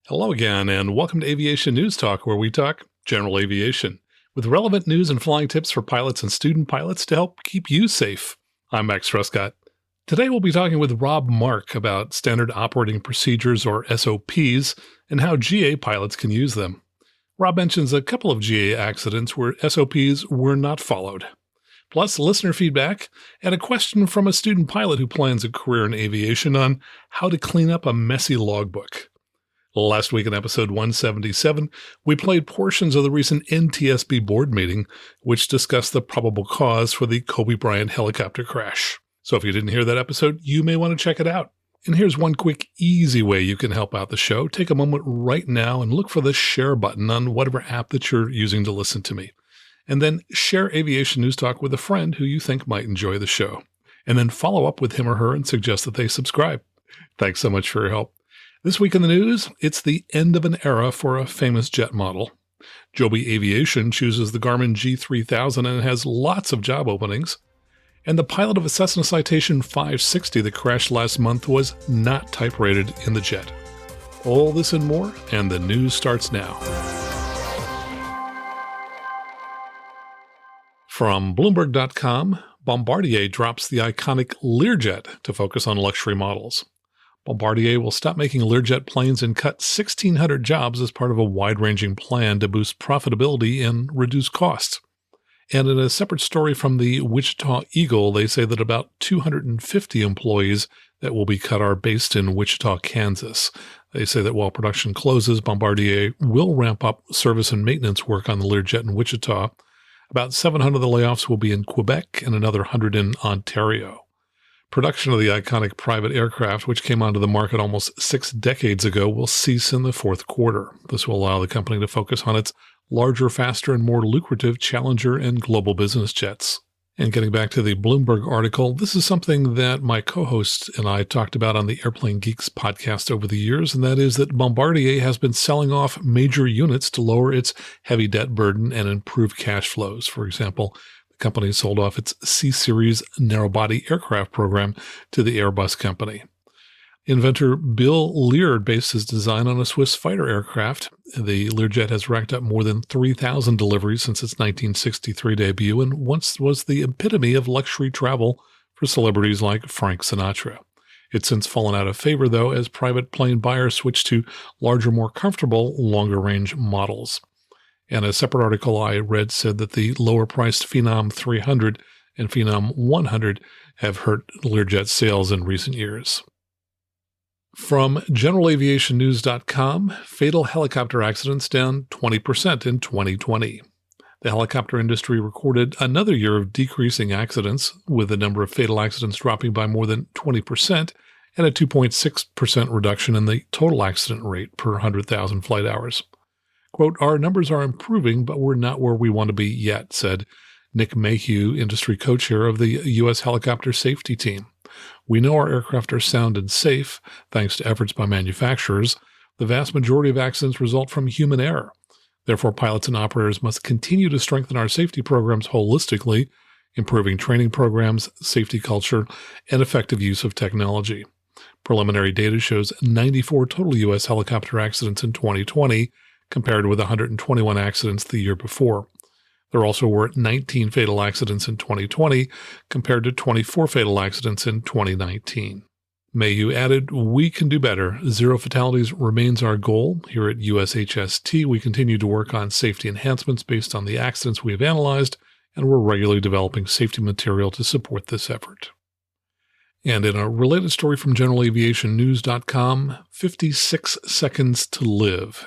Hello again, and welcome to Aviation News Talk, where we talk general aviation, with relevant news and flying tips for pilots and student pilots to help keep you safe. I'm Max Trescott. Today we'll be talking with Rob Mark about standard operating procedures, or SOPs, and how GA pilots can use them. Rob mentions a couple of GA accidents where SOPs were not followed, plus listener feedback and a question from a student pilot who plans a career in aviation on how to clean up a messy logbook. Last week in episode 177, we played portions of the recent NTSB board meeting, which discussed the probable cause for the Kobe Bryant helicopter crash. So if you didn't hear that episode, you may want to check it out. And here's one quick, easy way you can help out the show. Take a moment right now and look for the share button on whatever app that you're using to listen to me. And then share Aviation News Talk with a friend who you think might enjoy the show. And then follow up with him or her and suggest that they subscribe. Thanks so much for your help. This week in the news, it's the end of an era for a famous jet model. Joby Aviation chooses the Garmin G3000 and has lots of job openings. And the pilot of a Cessna Citation 560 that crashed last month was not type rated in the jet. All this and more, and the news starts now. From Bloomberg.com, Bombardier drops the iconic Learjet to focus on luxury models. Bombardier will stop making Learjet planes and cut 1,600 jobs as part of a wide-ranging plan to boost profitability and reduce costs. And in a separate story from the Wichita Eagle, they say that about 250 employees that will be cut are based in Wichita, Kansas. They say that while production closes, Bombardier will ramp up service and maintenance work on the Learjet in Wichita. About 700 of the layoffs will be in Quebec and another 100 in Ontario. Production of the iconic private aircraft, which came onto the market almost 6 decades ago, will cease in the fourth quarter. This will allow the company to focus on its larger, faster, and more lucrative Challenger and Global business jets. And getting back to the Bloomberg article, this is something that my co-host and I talked about on the Airplane Geeks podcast over the years, and that is that Bombardier has been selling off major units to lower its heavy debt burden and improve cash flows. For example, company sold off its C-Series narrow-body aircraft program to the Airbus company. Inventor Bill Lear based his design on a Swiss fighter aircraft. The Learjet has racked up more than 3,000 deliveries since its 1963 debut and once was the epitome of luxury travel for celebrities like Frank Sinatra. It's since fallen out of favor, though, as private plane buyers switch to larger, more comfortable, longer-range models. And a separate article I read said that the lower-priced Phenom 300 and Phenom 100 have hurt Learjet sales in recent years. From GeneralAviationNews.com, fatal helicopter accidents down 20% in 2020. The helicopter industry recorded another year of decreasing accidents, with the number of fatal accidents dropping by more than 20% and a 2.6% reduction in the total accident rate per 100,000 flight hours. Quote, "Our numbers are improving, but we're not where we want to be yet," said Nick Mayhew, industry co-chair of the U.S. helicopter safety team. "We know our aircraft are sound and safe, thanks to efforts by manufacturers. The vast majority of accidents result from human error. Therefore, pilots and operators must continue to strengthen our safety programs holistically, improving training programs, safety culture, and effective use of technology." Preliminary data shows 94 total U.S. helicopter accidents in 2020, compared with 121 accidents the year before. There also were 19 fatal accidents in 2020, compared to 24 fatal accidents in 2019. Mayhew added, "We can do better. Zero fatalities remains our goal. Here at USHST, we continue to work on safety enhancements based on the accidents we have analyzed, and we're regularly developing safety material to support this effort." And in a related story from GeneralAviationNews.com, 56 seconds to live.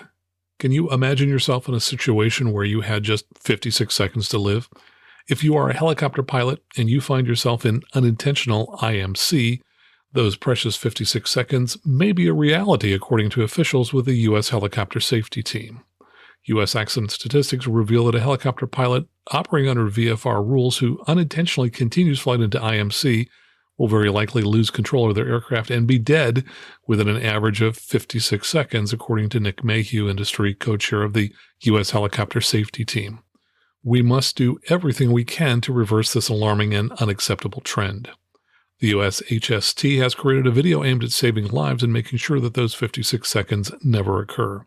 Can you imagine yourself in a situation where you had just 56 seconds to live? If you are a helicopter pilot and you find yourself in unintentional IMC, those precious 56 seconds may be a reality, according to officials with the U.S. helicopter safety team. U.S. accident statistics reveal that a helicopter pilot operating under VFR rules who unintentionally continues flight into IMC will very likely lose control of their aircraft and be dead within an average of 56 seconds, according to Nick Mayhew, industry co-chair of the U.S. helicopter safety team. We must do everything we can to reverse this alarming and unacceptable trend. The US HST has created a video aimed at saving lives and making sure that those 56 seconds never occur.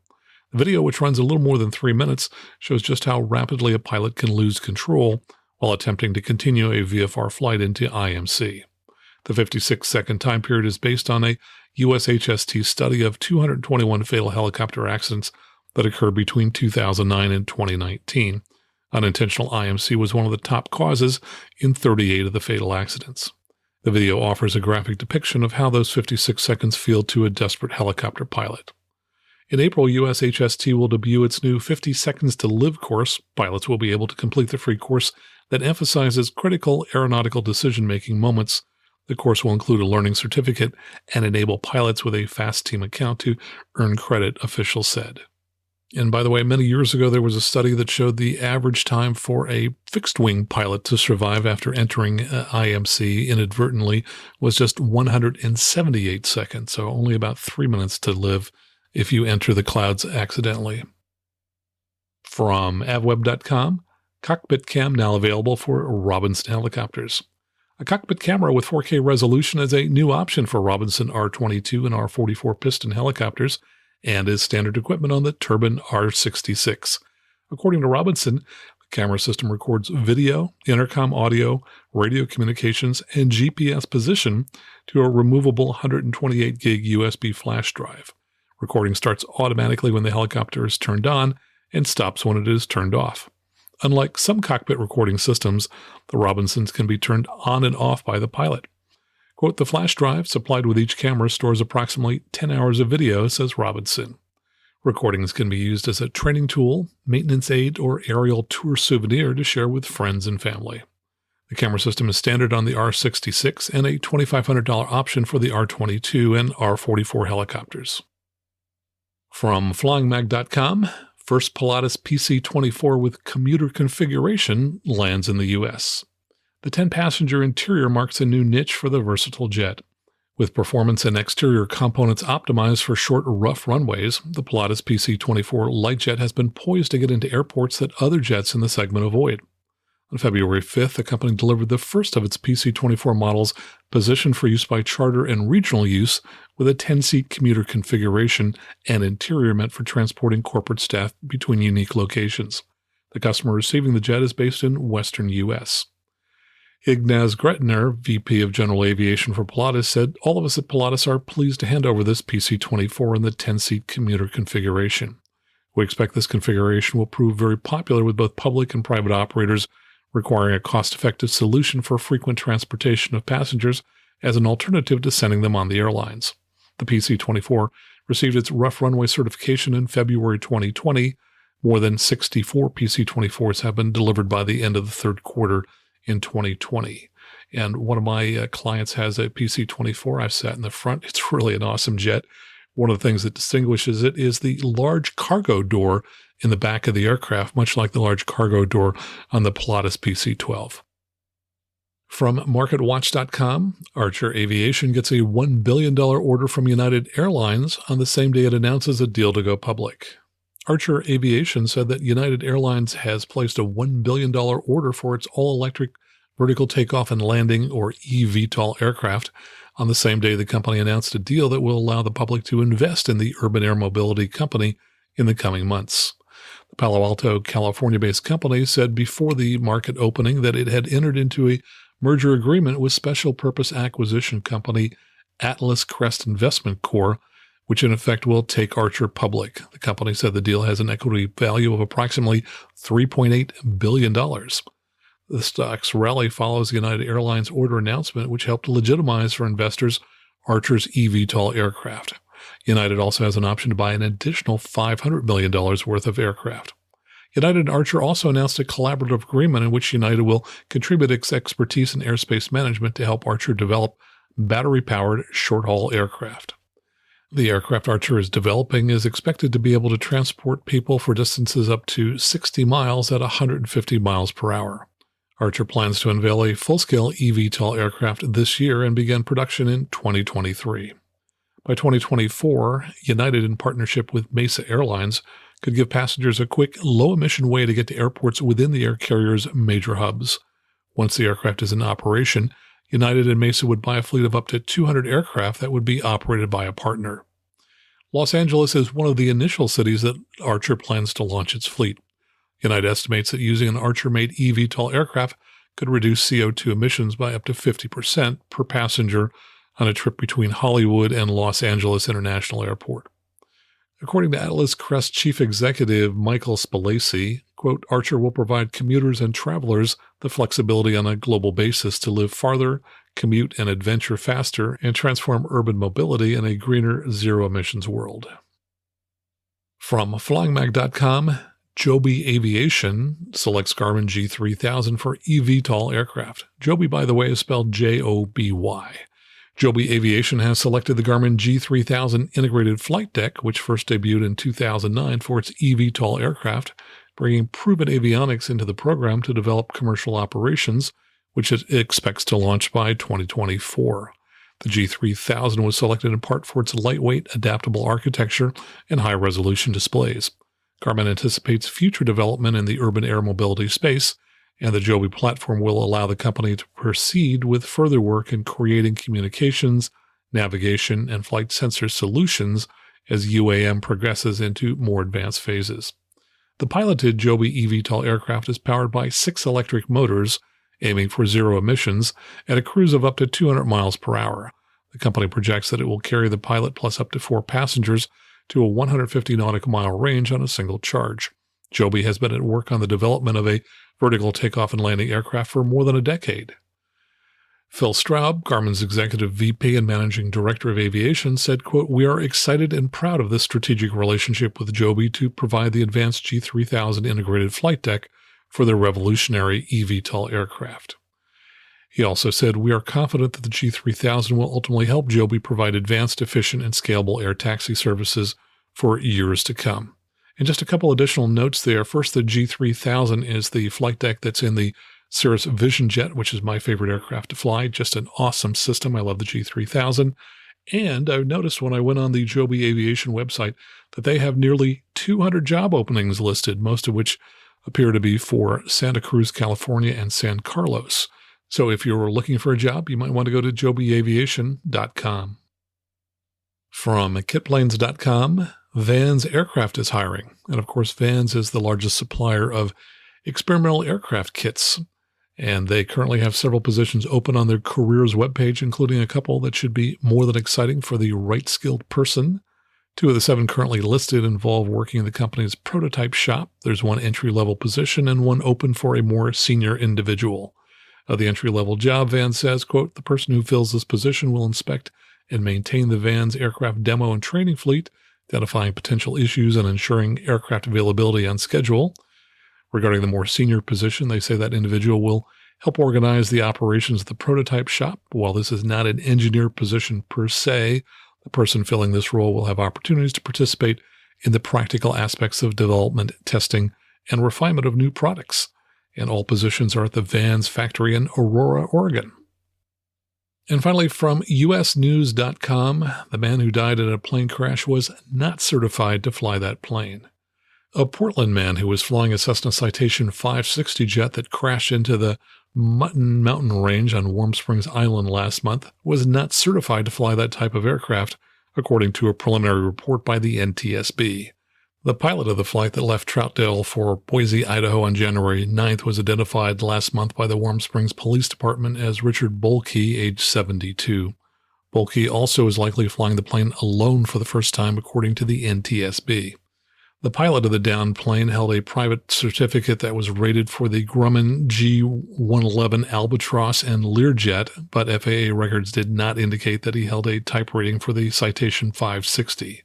The video, which runs a little more than 3 minutes, shows just how rapidly a pilot can lose control while attempting to continue a VFR flight into IMC. The 56-second time period is based on a US HST study of 221 fatal helicopter accidents that occurred between 2009 and 2019. Unintentional IMC was one of the top causes in 38 of the fatal accidents. The video offers a graphic depiction of how those 56 seconds feel to a desperate helicopter pilot. In April, US HST will debut its new 50 Seconds to Live course. Pilots will be able to complete the free course that emphasizes critical aeronautical decision-making moments. The course will include a learning certificate and enable pilots with a fast team account to earn credit, officials said. And by the way, many years ago, there was a study that showed the average time for a fixed-wing pilot to survive after entering IMC inadvertently was just 178 seconds, so only about 3 minutes to live if you enter the clouds accidentally. From avweb.com, Cockpit Cam now available for Robinson helicopters. A cockpit camera with 4K resolution is a new option for Robinson R22 and R44 piston helicopters, and is standard equipment on the Turbine R66. According to Robinson, the camera system records video, intercom audio, radio communications, and GPS position to a removable 128 gig USB flash drive. Recording starts automatically when the helicopter is turned on and stops when it is turned off. Unlike some cockpit recording systems, the Robinsons can be turned on and off by the pilot. Quote, the flash drive supplied with each camera stores approximately 10 hours of video, says Robinson. Recordings can be used as a training tool, maintenance aid, or aerial tour souvenir to share with friends and family. The camera system is standard on the R66 and a $2,500 option for the R22 and R44 helicopters. From flyingmag.com, first Pilatus PC-24 with commuter configuration lands in the U.S. The 10-passenger interior marks a new niche for the versatile jet. With performance and exterior components optimized for short, rough runways, the Pilatus PC-24 light jet has been poised to get into airports that other jets in the segment avoid. On February 5th, the company delivered the first of its PC-24 models positioned for use by charter and regional use with a 10-seat commuter configuration and interior meant for transporting corporate staff between unique locations. The customer receiving the jet is based in western U.S. Ignaz Gretner, VP of General Aviation for Pilatus, said, all of us at Pilatus are pleased to hand over this PC-24 in the 10-seat commuter configuration. We expect this configuration will prove very popular with both public and private operators, requiring a cost-effective solution for frequent transportation of passengers as an alternative to sending them on the airlines. The PC-24 received its rough runway certification in February 2020. More than 64 PC-24s have been delivered by the end of the third quarter in 2020. And one of my clients has a PC-24. I've sat in the front. It's really an awesome jet. One of the things that distinguishes it is the large cargo door in the back of the aircraft, much like the large cargo door on the Pilatus PC-12. From MarketWatch.com, Archer Aviation gets a $1 billion order from United Airlines on the same day it announces a deal to go public. Archer Aviation said that United Airlines has placed a $1 billion order for its all-electric vertical takeoff and landing, or eVTOL aircraft, on the same day the company announced a deal that will allow the public to invest in the urban air mobility company in the coming months. The Palo Alto, California-based company said before the market opening that it had entered into a merger agreement with special purpose acquisition company Atlas Crest Investment Corp., which in effect will take Archer public. The company said the deal has an equity value of approximately $3.8 billion. The stock's rally follows the United Airlines order announcement, which helped legitimize for investors Archer's eVTOL aircraft. United also has an option to buy an additional $500 million worth of aircraft. United and Archer also announced a collaborative agreement in which United will contribute its expertise in airspace management to help Archer develop battery-powered short-haul aircraft. The aircraft Archer is developing is expected to be able to transport people for distances up to 60 miles at 150 miles per hour. Archer plans to unveil a full-scale eVTOL aircraft this year and begin production in 2023. By 2024, United, in partnership with Mesa Airlines, could give passengers a quick, low-emission way to get to airports within the air carrier's major hubs. Once the aircraft is in operation, United and Mesa would buy a fleet of up to 200 aircraft that would be operated by a partner. Los Angeles is one of the initial cities that Archer plans to launch its fleet. United estimates that using an Archer-made eVTOL aircraft could reduce CO2 emissions by up to 50% per passenger on a trip between Hollywood and Los Angeles International Airport. According to Atlas Crest chief executive Michael Spalacy, quote, Archer will provide commuters and travelers the flexibility on a global basis to live farther, commute and adventure faster, and transform urban mobility in a greener, zero-emissions world. From FlyingMag.com, Joby Aviation selects Garmin G3000 for eVTOL aircraft. Joby, by the way, is spelled J-O-B-Y. Joby Aviation has selected the Garmin G3000 integrated flight deck, which first debuted in 2009 for its eVTOL aircraft, bringing proven avionics into the program to develop commercial operations, which it expects to launch by 2024. The G3000 was selected in part for its lightweight, adaptable architecture and high-resolution displays. Garmin anticipates future development in the urban air mobility space, and the Joby platform will allow the company to proceed with further work in creating communications, navigation, and flight sensor solutions as UAM progresses into more advanced phases. The piloted Joby eVTOL aircraft is powered by 6 electric motors, aiming for zero emissions at a cruise of up to 200 miles per hour. The company projects that it will carry the pilot plus up to 4 passengers to a 150 nautical mile range on a single charge. Joby has been at work on the development of a vertical takeoff and landing aircraft for more than a decade. Phil Straub, Garmin's executive VP and managing director of aviation, said, quote, we are excited and proud of this strategic relationship with Joby to provide the advanced G3000 integrated flight deck for their revolutionary eVTOL aircraft. He also said, we are confident that the G3000 will ultimately help Joby provide advanced, efficient, and scalable air taxi services for years to come. And just a couple additional notes there. First, the G3000 is the flight deck that's in the Cirrus Vision Jet, which is my favorite aircraft to fly. Just an awesome system. I love the G3000. And I noticed when I went on the Joby Aviation website that they have nearly 200 job openings listed, most of which appear to be for Santa Cruz, California, and San Carlos. So if you're looking for a job, you might want to go to jobyaviation.com. From kitplanes.com, Vans Aircraft is hiring. And of course, Vans is the largest supplier of experimental aircraft kits. And they currently have several positions open on their careers webpage, including a couple that should be more than exciting for the right skilled person. 2 of the 7 currently listed involve working in the company's prototype shop. There's 1 entry-level position and 1 open for a more senior individual. The entry-level job, Vans says, quote, the person who fills this position will inspect and maintain the Vans aircraft demo and training fleet, identifying potential issues and ensuring aircraft availability on schedule. Regarding the more senior position, they say that individual will help organize the operations of the prototype shop. While this is not an engineer position per se, the person filling this role will have opportunities to participate in the practical aspects of development, testing, and refinement of new products. And all positions are at the Vans factory in Aurora, Oregon. And finally, from usnews.com, the man who died in a plane crash was not certified to fly that plane. A Portland man who was flying a Cessna Citation 560 jet that crashed into the Mutton Mountain Range on Warm Springs Island last month was not certified to fly that type of aircraft, according to a preliminary report by the NTSB. The pilot of the flight that left Troutdale for Boise, Idaho on January 9th was identified last month by the Warm Springs Police Department as Richard Bolke, age 72. Bolke also is likely flying the plane alone for the first time, according to the NTSB. The pilot of the downed plane held a private certificate that was rated for the Grumman G111 Albatross and Learjet, but FAA records did not indicate that he held a type rating for the Citation 560.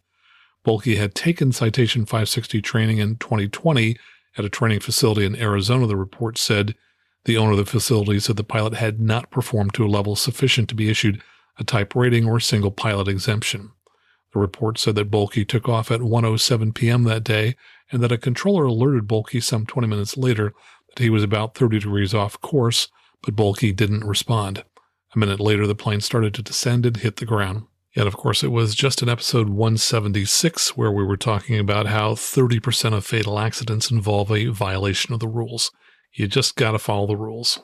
Bolke had taken Citation 560 training in 2020 at a training facility in Arizona, the report said. The owner of the facility said the pilot had not performed to a level sufficient to be issued a type rating or single pilot exemption. The report said that Bolke took off at 1:07 p.m. that day and that a controller alerted Bolke some 20 minutes later that he was about 30 degrees off course, but Bolke didn't respond. A minute later, the plane started to descend and hit the ground. Yet, of course, it was just in episode 176 where we were talking about how 30% of fatal accidents involve a violation of the rules. You just got to follow the rules.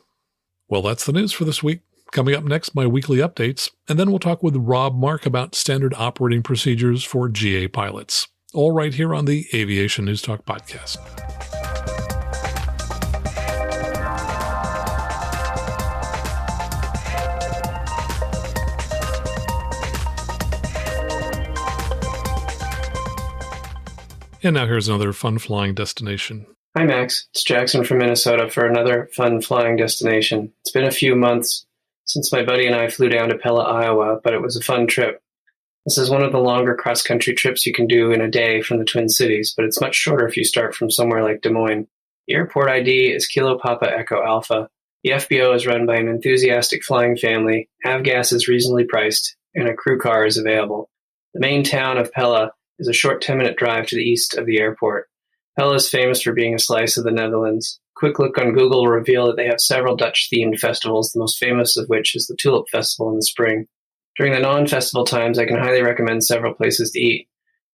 Well, that's the news for this week. Coming up next, my weekly updates, and then we'll talk with Rob Mark about standard operating procedures for GA pilots. All right here on the Aviation News Talk podcast. And now here's another fun flying destination. Hi, Max. It's Jackson from Minnesota for another fun flying destination. It's been a few months since my buddy and I flew down to Pella, Iowa, but it was a fun trip. This is one of the longer cross-country trips you can do in a day from the Twin Cities, but it's much shorter if you start from somewhere like Des Moines. The airport ID is Kilo Papa Echo Alpha. The FBO is run by an enthusiastic flying family, avgas is reasonably priced, and a crew car is available. The main town of Pella is a short 10-minute drive to the east of the airport. Pella is famous for being a slice of the Netherlands. Quick look on Google will reveal that they have several Dutch-themed festivals, the most famous of which is the Tulip Festival in the spring. During the non-festival times, I can highly recommend several places to eat.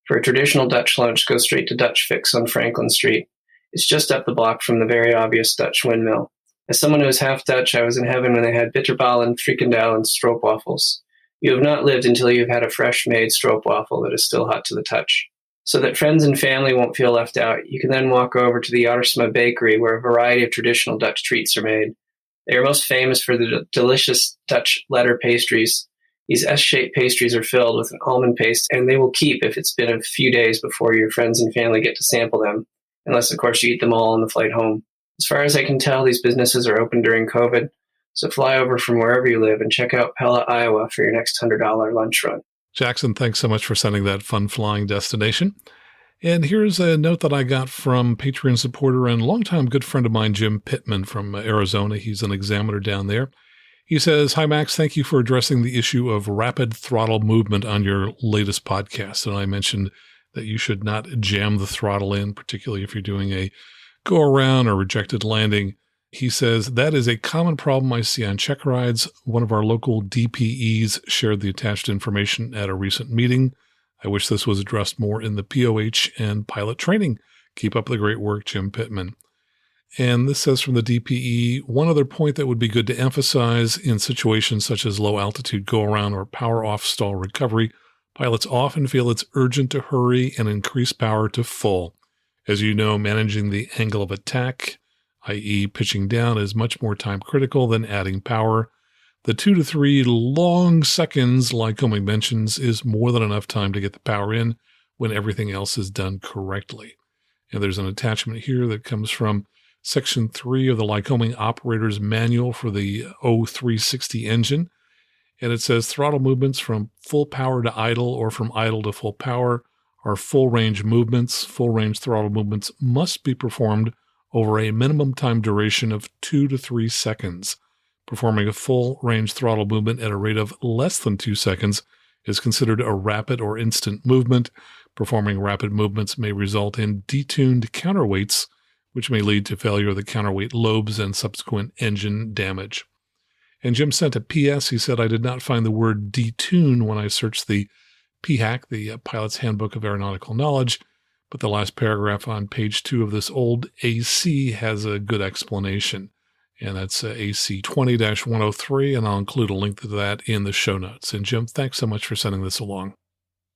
For a traditional Dutch lunch, go straight to Dutch Fix on Franklin Street. It's just up the block from the very obvious Dutch windmill. As someone who is half Dutch, I was in heaven when they had bitterballen, frikandel, and stroopwafels. You have not lived until you have had a fresh-made stroopwafel that is still hot to the touch. So that friends and family won't feel left out, you can then walk over to the Jarsma Bakery, where a variety of traditional Dutch treats are made. They are most famous for the delicious Dutch letter pastries. These S-shaped pastries are filled with an almond paste, and they will keep if it's been a few days before your friends and family get to sample them, unless, of course, you eat them all on the flight home. As far as I can tell, these businesses are open during COVID, so fly over from wherever you live and check out Pella, Iowa for your next $100 lunch run. Jackson, thanks so much for sending that fun flying destination. And here's a note that I got from Patreon supporter and longtime good friend of mine, Jim Pittman from Arizona. He's an examiner down there. He says, "Hi, Max. Thank you for addressing the issue of rapid throttle movement on your latest podcast." And I mentioned that you should not jam the throttle in, particularly if you're doing a go-around or rejected landing. He says, "That is a common problem I see on check rides. One of our local DPEs shared the attached information at a recent meeting. I wish this was addressed more in the POH and pilot training. Keep up the great work, Jim Pittman." And this says from the DPE, "One other point that would be good to emphasize in situations such as low altitude go-around or power off stall recovery, pilots often feel it's urgent to hurry and increase power to full. As you know, managing the angle of attack, i.e. pitching down, is much more time critical than adding power. The 2 to 3 long seconds, like Lycoming mentions, is more than enough time to get the power in when everything else is done correctly." And there's an attachment here that comes from Section 3 of the Lycoming Operator's Manual for the 0360 engine. And it says throttle movements from full power to idle or from idle to full power are full range movements. Full range throttle movements must be performed over a minimum time duration of 2 to 3 seconds. Performing a full range throttle movement at a rate of less than 2 seconds is considered a rapid or instant movement. Performing rapid movements may result in detuned counterweights, which may lead to failure of the counterweight lobes and subsequent engine damage. And Jim sent a PS. He said, "I did not find the word detune when I searched the PHAK, the Pilot's Handbook of Aeronautical Knowledge, but the last paragraph on page 2 of this old AC has a good explanation. And that's AC 20-103, and I'll include a link to that in the show notes." And Jim, thanks so much for sending this along.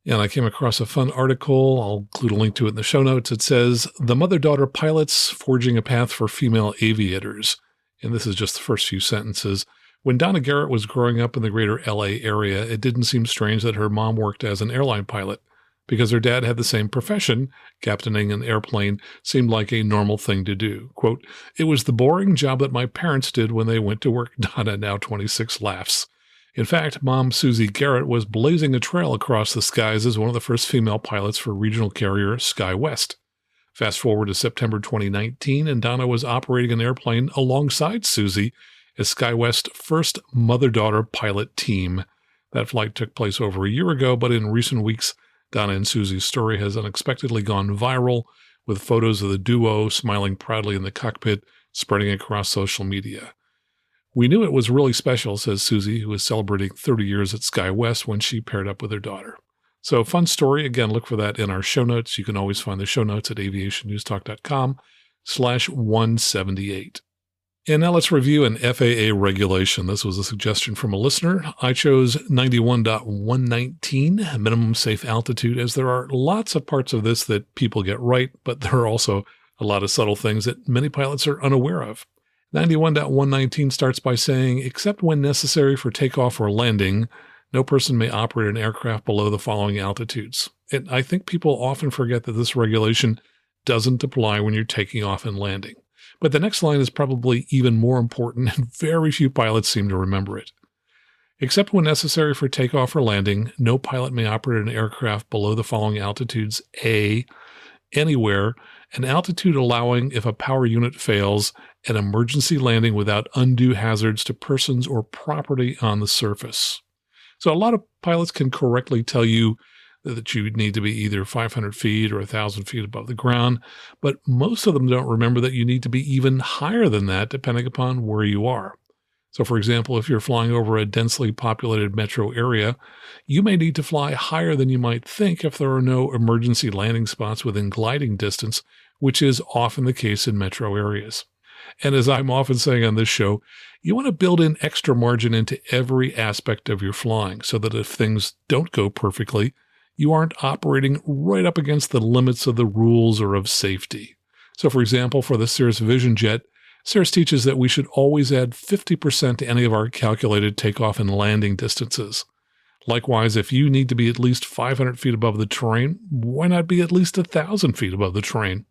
And I came across a fun article. I'll include a link to it in the show notes. It says, "The Mother-Daughter Pilots Forging a Path for Female Aviators." And this is just the first few sentences. "When Donna Garrett was growing up in the greater LA area, it didn't seem strange that her mom worked as an airline pilot. Because her dad had the same profession, captaining an airplane seemed like a normal thing to do. Quote, 'It was the boring job that my parents did when they went to work.' Donna, now 26, laughs. In fact, Mom Susie Garrett was blazing a trail across the skies as one of the first female pilots for regional carrier SkyWest. Fast forward to September 2019, and Donna was operating an airplane alongside Susie as SkyWest's first mother-daughter pilot team. That flight took place over a year ago, but in recent weeks, Donna and Susie's story has unexpectedly gone viral, with photos of the duo smiling proudly in the cockpit spreading across social media. We knew it was really special," says Susie, who is celebrating 30 years at SkyWest when she paired up with her daughter. So fun story. Again, look for that in our show notes. You can always find the show notes at aviationnewstalk.com/178. And now let's review an FAA regulation. This was a suggestion from a listener. I chose 91.119, minimum safe altitude, as there are lots of parts of this that people get right, but there are also a lot of subtle things that many pilots are unaware of. 91.119 starts by saying, except when necessary for takeoff or landing, no person may operate an aircraft below the following altitudes. And I think people often forget that this regulation doesn't apply when you're taking off and landing. But the next line is probably even more important, and very few pilots seem to remember it. Except when necessary for takeoff or landing, no pilot may operate an aircraft below the following altitudes. A, anywhere, an altitude allowing, if a power unit fails, an emergency landing without undue hazards to persons or property on the surface. So a lot of pilots can correctly tell you that you need to be either 500 feet or 1,000 feet above the ground, but most of them don't remember that you need to be even higher than that depending upon where you are. So for example, if you're flying over a densely populated metro area, you may need to fly higher than you might think if there are no emergency landing spots within gliding distance, which is often the case in metro areas. And as I'm often saying on this show, you want to build in extra margin into every aspect of your flying so that if things don't go perfectly, you aren't operating right up against the limits of the rules or of safety. So for example, for the Cirrus Vision Jet, Cirrus teaches that we should always add 50% to any of our calculated takeoff and landing distances. Likewise, if you need to be at least 500 feet above the terrain, why not be at least 1,000 feet above the terrain?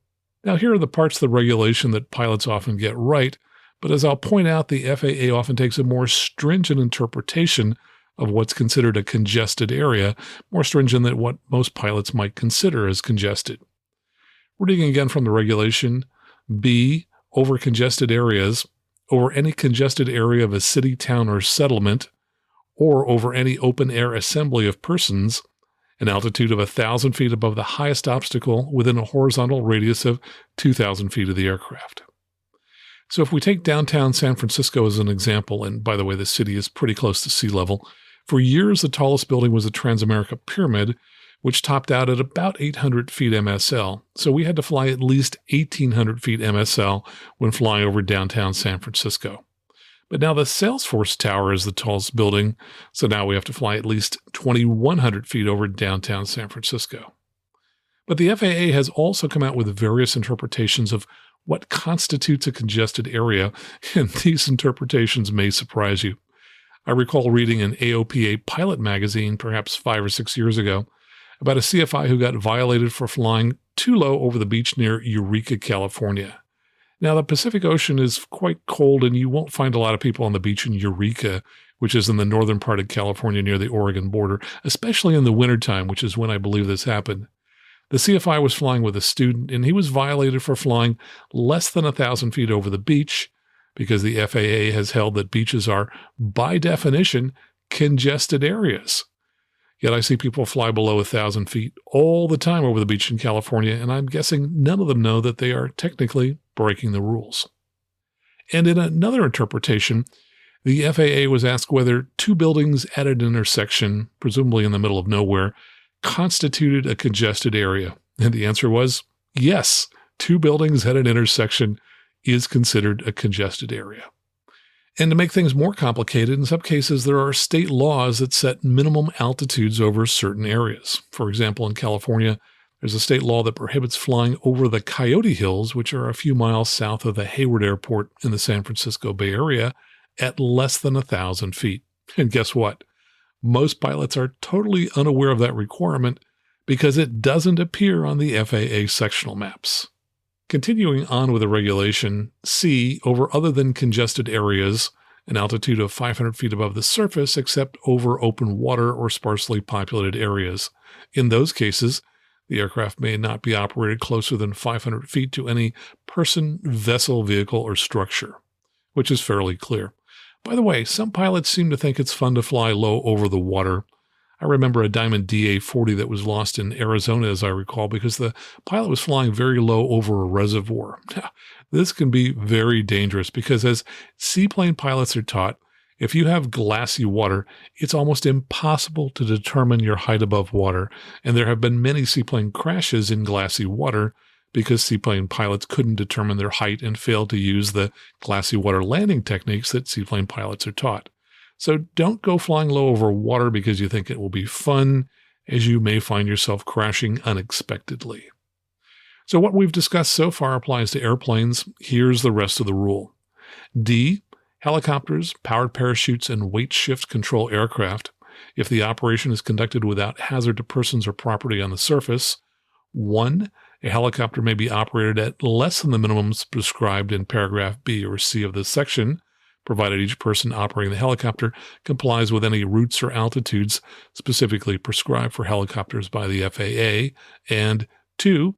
Now, here are the parts of the regulation that pilots often get right, but as I'll point out, the FAA often takes a more stringent interpretation of what's considered a congested area, more stringent than what most pilots might consider as congested. Reading again from the regulation, B, over congested areas, over any congested area of a city, town, or settlement, or over any open-air assembly of persons, an altitude of 1,000 feet above the highest obstacle within a horizontal radius of 2,000 feet of the aircraft. So if we take downtown San Francisco as an example, and by the way, the city is pretty close to sea level, for years the tallest building was the Transamerica Pyramid, which topped out at about 800 feet MSL. So we had to fly at least 1,800 feet MSL when flying over downtown San Francisco. But now the Salesforce Tower is the tallest building, so now we have to fly at least 2,100 feet over downtown San Francisco. But the FAA has also come out with various interpretations of what constitutes a congested area, and these interpretations may surprise you. I recall reading an AOPA pilot magazine perhaps 5 or 6 years ago about a CFI who got violated for flying too low over the beach near Eureka, California. Now, the Pacific Ocean is quite cold, and you won't find a lot of people on the beach in Eureka, which is in the northern part of California near the Oregon border, especially in the wintertime, which is when I believe this happened. The CFI was flying with a student, and he was violated for flying less than 1,000 feet over the beach because the FAA has held that beaches are, by definition, congested areas. Yet I see people fly below 1,000 feet all the time over the beach in California, and I'm guessing none of them know that they are technically breaking the rules. And in another interpretation, the FAA was asked whether two buildings at an intersection, presumably in the middle of nowhere, constituted a congested area. And the answer was yes, two buildings at an intersection is considered a congested area. And to make things more complicated, in some cases there are state laws that set minimum altitudes over certain areas. For example, in California, there's a state law that prohibits flying over the Coyote Hills, which are a few miles south of the Hayward Airport in the San Francisco Bay Area, at less than 1,000 feet. And guess what? Most pilots are totally unaware of that requirement because it doesn't appear on the FAA sectional maps. Continuing on with the regulation, C, over other than congested areas, an altitude of 500 feet above the surface except over open water or sparsely populated areas. In those cases, the aircraft may not be operated closer than 500 feet to any person, vessel, vehicle, or structure, which is fairly clear. By the way, some pilots seem to think it's fun to fly low over the water. I remember a Diamond DA-40 that was lost in Arizona, as I recall, because the pilot was flying very low over a reservoir. Now, this can be very dangerous because as seaplane pilots are taught, if you have glassy water, it's almost impossible to determine your height above water, and there have been many seaplane crashes in glassy water because seaplane pilots couldn't determine their height and failed to use the glassy water landing techniques that seaplane pilots are taught. So don't go flying low over water because you think it will be fun, as you may find yourself crashing unexpectedly. So what we've discussed so far applies to airplanes. Here's the rest of the rule. D, helicopters, powered parachutes, and weight shift control aircraft. If the operation is conducted without hazard to persons or property on the surface, 1, a helicopter may be operated at less than the minimums prescribed in paragraph B or C of this section, provided each person operating the helicopter complies with any routes or altitudes specifically prescribed for helicopters by the FAA, and 2,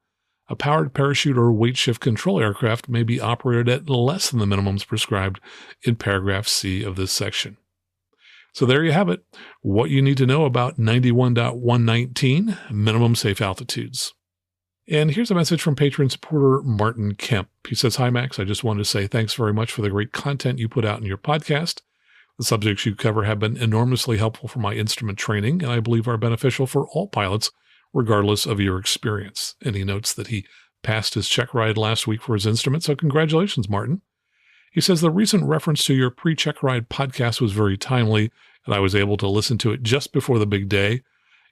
a powered parachute or weight shift control aircraft may be operated at less than the minimums prescribed in paragraph C of this section. So there you have it, what you need to know about 91.119, minimum safe altitudes. And here's a message from Patreon supporter Martin Kemp. He says, "Hi, Max. I just wanted to say thanks very much for the great content you put out in your podcast. The subjects you cover have been enormously helpful for my instrument training, and I believe are beneficial for all pilots, regardless of your experience." And he notes that he passed his check ride last week for his instrument, so congratulations, Martin. He says, "The recent reference to your pre-check ride podcast was very timely, and I was able to listen to it just before the big day.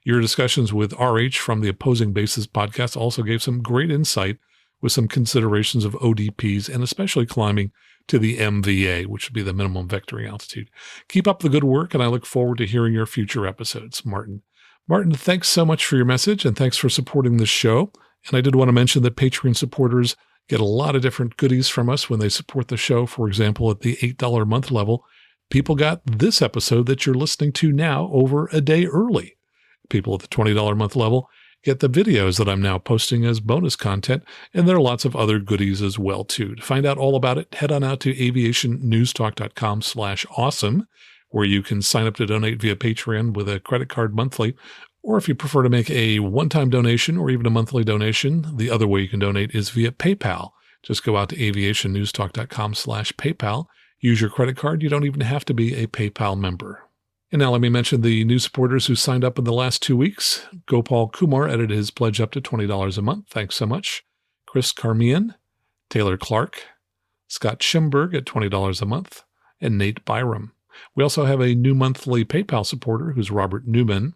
Your discussions with RH from the Opposing Bases podcast also gave some great insight with some considerations of ODPs and especially climbing to the MVA, which would be the minimum vectoring altitude. Keep up the good work, and I look forward to hearing your future episodes." Martin, thanks so much for your message, and thanks for supporting this show. And I did want to mention that Patreon supporters get a lot of different goodies from us when they support the show. For example, at the $8 a month level, people got this episode that you're listening to now over a day early. People at the $20 a month level get the videos that I'm now posting as bonus content, and there are lots of other goodies as well, too. To find out all about it, head on out to aviationnewstalk.com/awesome, where you can sign up to donate via Patreon with a credit card monthly, or if you prefer to make a one-time donation or even a monthly donation, the other way you can donate is via PayPal. Just go out to aviationnewstalk.com/PayPal, use your credit card. You don't even have to be a PayPal member. And now let me mention the new supporters who signed up in the last 2 weeks. Gopal Kumar edited his pledge up to $20 a month. Thanks so much. Chris Carmian, Taylor Clark, Scott Schimberg at $20 a month, and Nate Byram. We also have a new monthly PayPal supporter who's Robert Newman.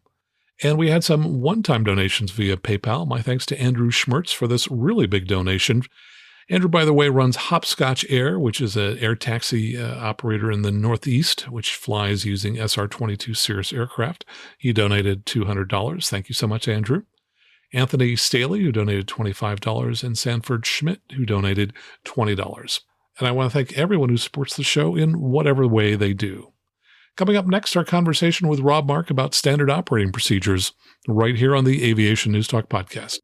And we had some one-time donations via PayPal. My thanks to Andrew Schmertz for this really big donation. Andrew, by the way, runs Hopscotch Air, which is an air taxi operator in the Northeast, which flies using SR-22 Cirrus aircraft. He donated $200. Thank you so much, Andrew. Anthony Staley, who donated $25, and Sanford Schmidt, who donated $20. And I want to thank everyone who supports the show in whatever way they do. Coming up next, our conversation with Rob Mark about standard operating procedures, right here on the Aviation News Talk podcast.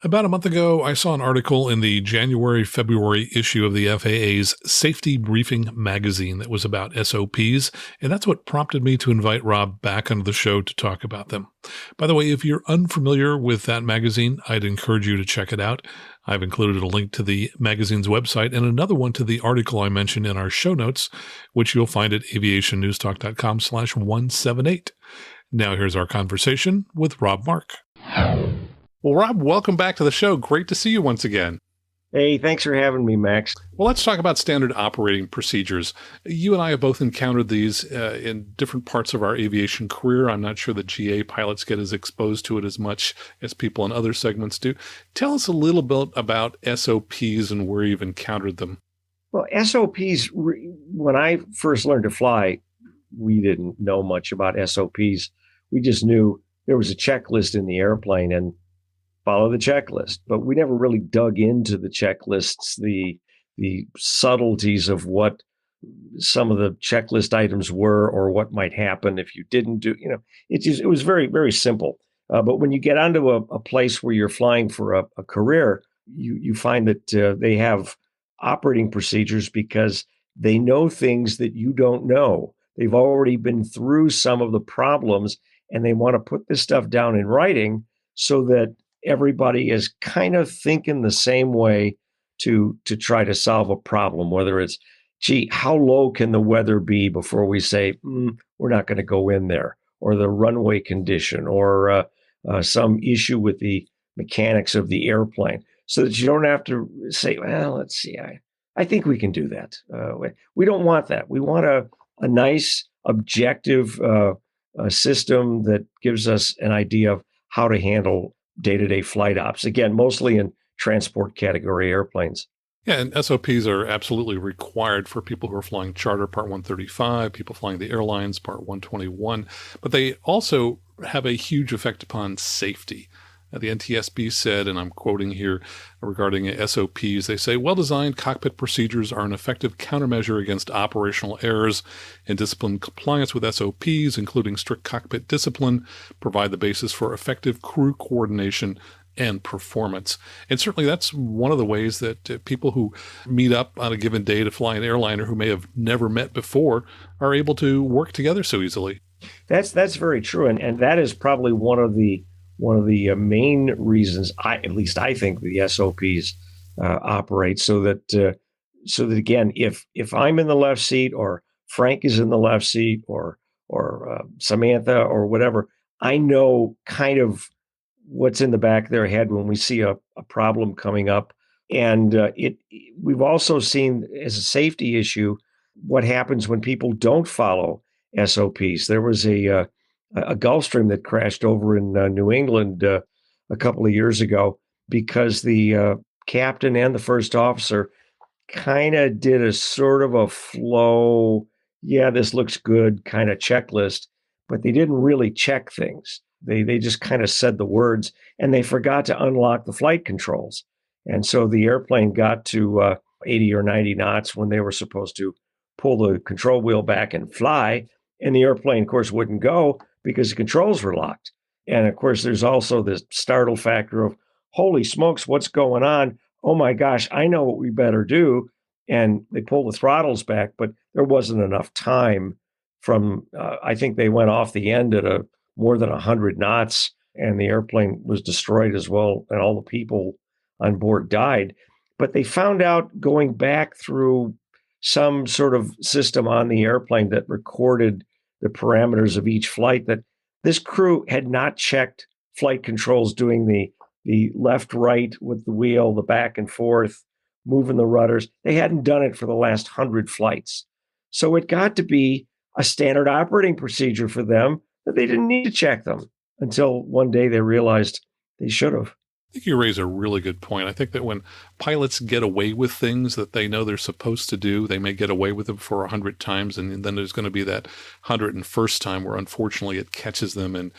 About a month ago, I saw an article in the January-February issue of the FAA's Safety Briefing magazine that was about SOPs, and that's what prompted me to invite Rob back onto the show to talk about them. By the way, if you're unfamiliar with that magazine, I'd encourage you to check it out. I've included a link to the magazine's website and another one to the article I mentioned in our show notes, which you'll find at aviationnewstalk.com/178. Now here's our conversation with Rob Mark. Well, Rob, welcome back to the show. Great to see you once again. Hey, thanks for having me, Max. Well, let's talk about standard operating procedures. You and I have both encountered these in different parts of our aviation career. I'm not sure that GA pilots get as exposed to it as much as people in other segments do. Tell us a little bit about SOPs and where you've encountered them. Well, SOPs, when I first learned to fly, we didn't know much about SOPs. We just knew there was a checklist in the airplane and follow the checklist. But we never really dug into the checklists, the subtleties of what some of the checklist items were or what might happen if you didn't do, it was very, very simple. But when you get onto a place where you're flying for a career, you find that they have operating procedures because they know things that you don't know. They've already been through some of the problems, and they want to put this stuff down in writing so that everybody is kind of thinking the same way to try to solve a problem, whether it's gee, how low can the weather be before we say, we're not going to go in there, or the runway condition, or some issue with the mechanics of the airplane, so that you don't have to say, well, let's see, I think we can do that. We don't want that. We want a nice, objective system that gives us an idea of how to handle day-to-day flight ops. Again, mostly in transport category airplanes. Yeah, and SOPs are absolutely required for people who are flying charter Part 135, people flying the airlines Part 121, but they also have a huge effect upon safety. The NTSB said, and I'm quoting here regarding SOPs, they say, well-designed cockpit procedures are an effective countermeasure against operational errors, and disciplined compliance with SOPs, including strict cockpit discipline, provide the basis for effective crew coordination and performance. And certainly that's one of the ways that people who meet up on a given day to fly an airliner who may have never met before are able to work together so easily. That's very true. And that is probably one of the main reasons at least I think the SOPs operate so that again, if I'm in the left seat, or Frank is in the left seat, or Samantha or whatever, I know kind of what's in the back of their head when we see a problem coming up. And we've also seen, as a safety issue, what happens when people don't follow SOPs. There was a Gulfstream that crashed over in New England a couple of years ago because the captain and the first officer kind of did a sort of a flow, yeah, this looks good kind of checklist, but they didn't really check things. They just kind of said the words, and they forgot to unlock the flight controls. And so the airplane got to 80 or 90 knots when they were supposed to pull the control wheel back and fly. And the airplane, of course, wouldn't go because the controls were locked. And of course, there's also this startle factor of, holy smokes, what's going on? Oh my gosh, I know what we better do. And they pull the throttles back, but there wasn't enough time from, I think they went off the end at more than 100 knots, and the airplane was destroyed as well, and all the people on board died. But they found out, going back through some sort of system on the airplane that recorded the parameters of each flight, that this crew had not checked flight controls, doing the left, right with the wheel, the back and forth, moving the rudders. They hadn't done it for the last 100 flights. So it got to be a standard operating procedure for them that they didn't need to check them until one day they realized they should have. I think you raise a really good point. I think that when pilots get away with things that they know they're supposed to do, they may get away with them for 100 times, and then there's going to be that 101st time where unfortunately it catches them and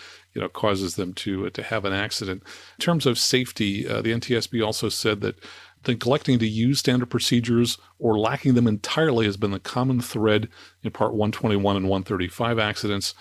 causes them to have an accident. In terms of safety, the NTSB also said that neglecting to use standard procedures or lacking them entirely has been the common thread in Part 121 and 135 accidents.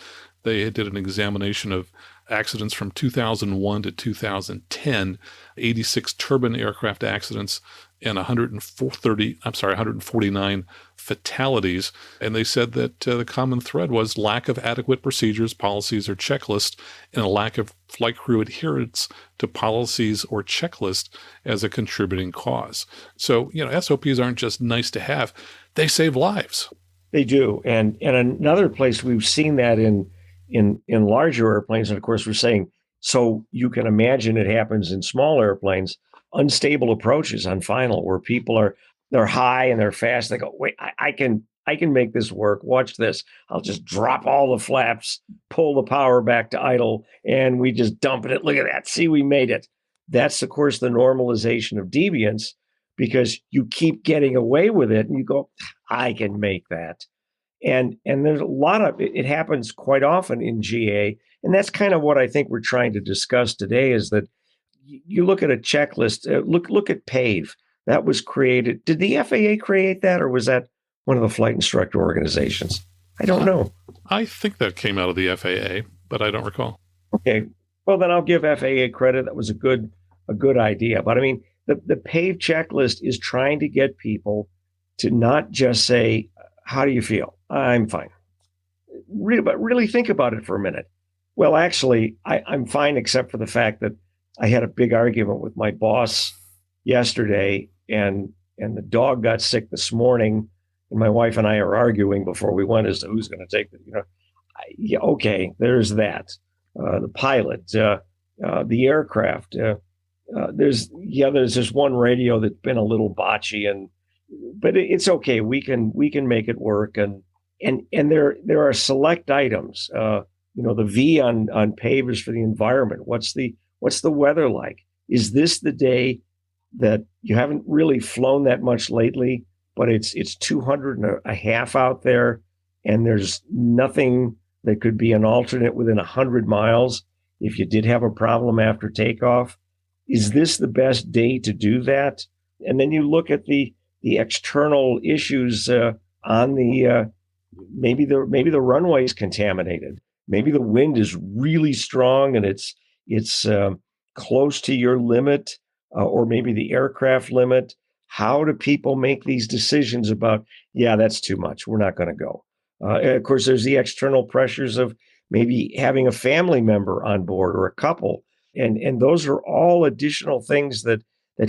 They did an examination of accidents from 2001 to 2010, 86 turbine aircraft accidents, and 149 fatalities. And they said that the common thread was lack of adequate procedures, policies, or checklists, and a lack of flight crew adherence to policies or checklists as a contributing cause. So, SOPs aren't just nice to have. They save lives. They do. And another place we've seen that in larger airplanes, and of course we're saying, so you can imagine it happens in small airplanes, unstable approaches on final, where people they're high and they're fast. They go, wait, I can make this work. Watch this. I'll just drop all the flaps, pull the power back to idle, and we just dump it. Look at that. See, we made it. That's, of course, the normalization of deviance, because you keep getting away with it and you go, I can make that. And there's a lot of it happens quite often in GA. And that's kind of what I think we're trying to discuss today, is that you look at a checklist, look at PAVE. That was created. Did the FAA create that, or was that one of the flight instructor organizations? I don't know. I think that came out of the FAA, but I don't recall. Okay. Well, then I'll give FAA credit. That was a good idea. But I mean, the PAVE checklist is trying to get people to not just say, how do you feel? I'm fine. But really think about it for a minute. Well, actually, I'm fine, except for the fact that I had a big argument with my boss yesterday, and the dog got sick this morning, And my wife and I are arguing before we went as to who's going to take it. Yeah, okay, there's that. The pilot, the aircraft. There's just one radio that's been a little botchy, but it's okay. We can make it work, and there are select items. The V on PAVE is for the environment. What's the weather like? Is this the day that you haven't really flown that much lately, but it's 200 and a half out there, and there's nothing that could be an alternate within 100 miles if you did have a problem after takeoff? Is this the best day to do that? And then you look at the external issues on the maybe the runway's contaminated. Maybe the wind is really strong and it's close to your limit, or maybe the aircraft limit. How do people make these decisions about, yeah, that's too much, we're not going to go? Of course, there's the external pressures of maybe having a family member on board or a couple. And those are all additional things that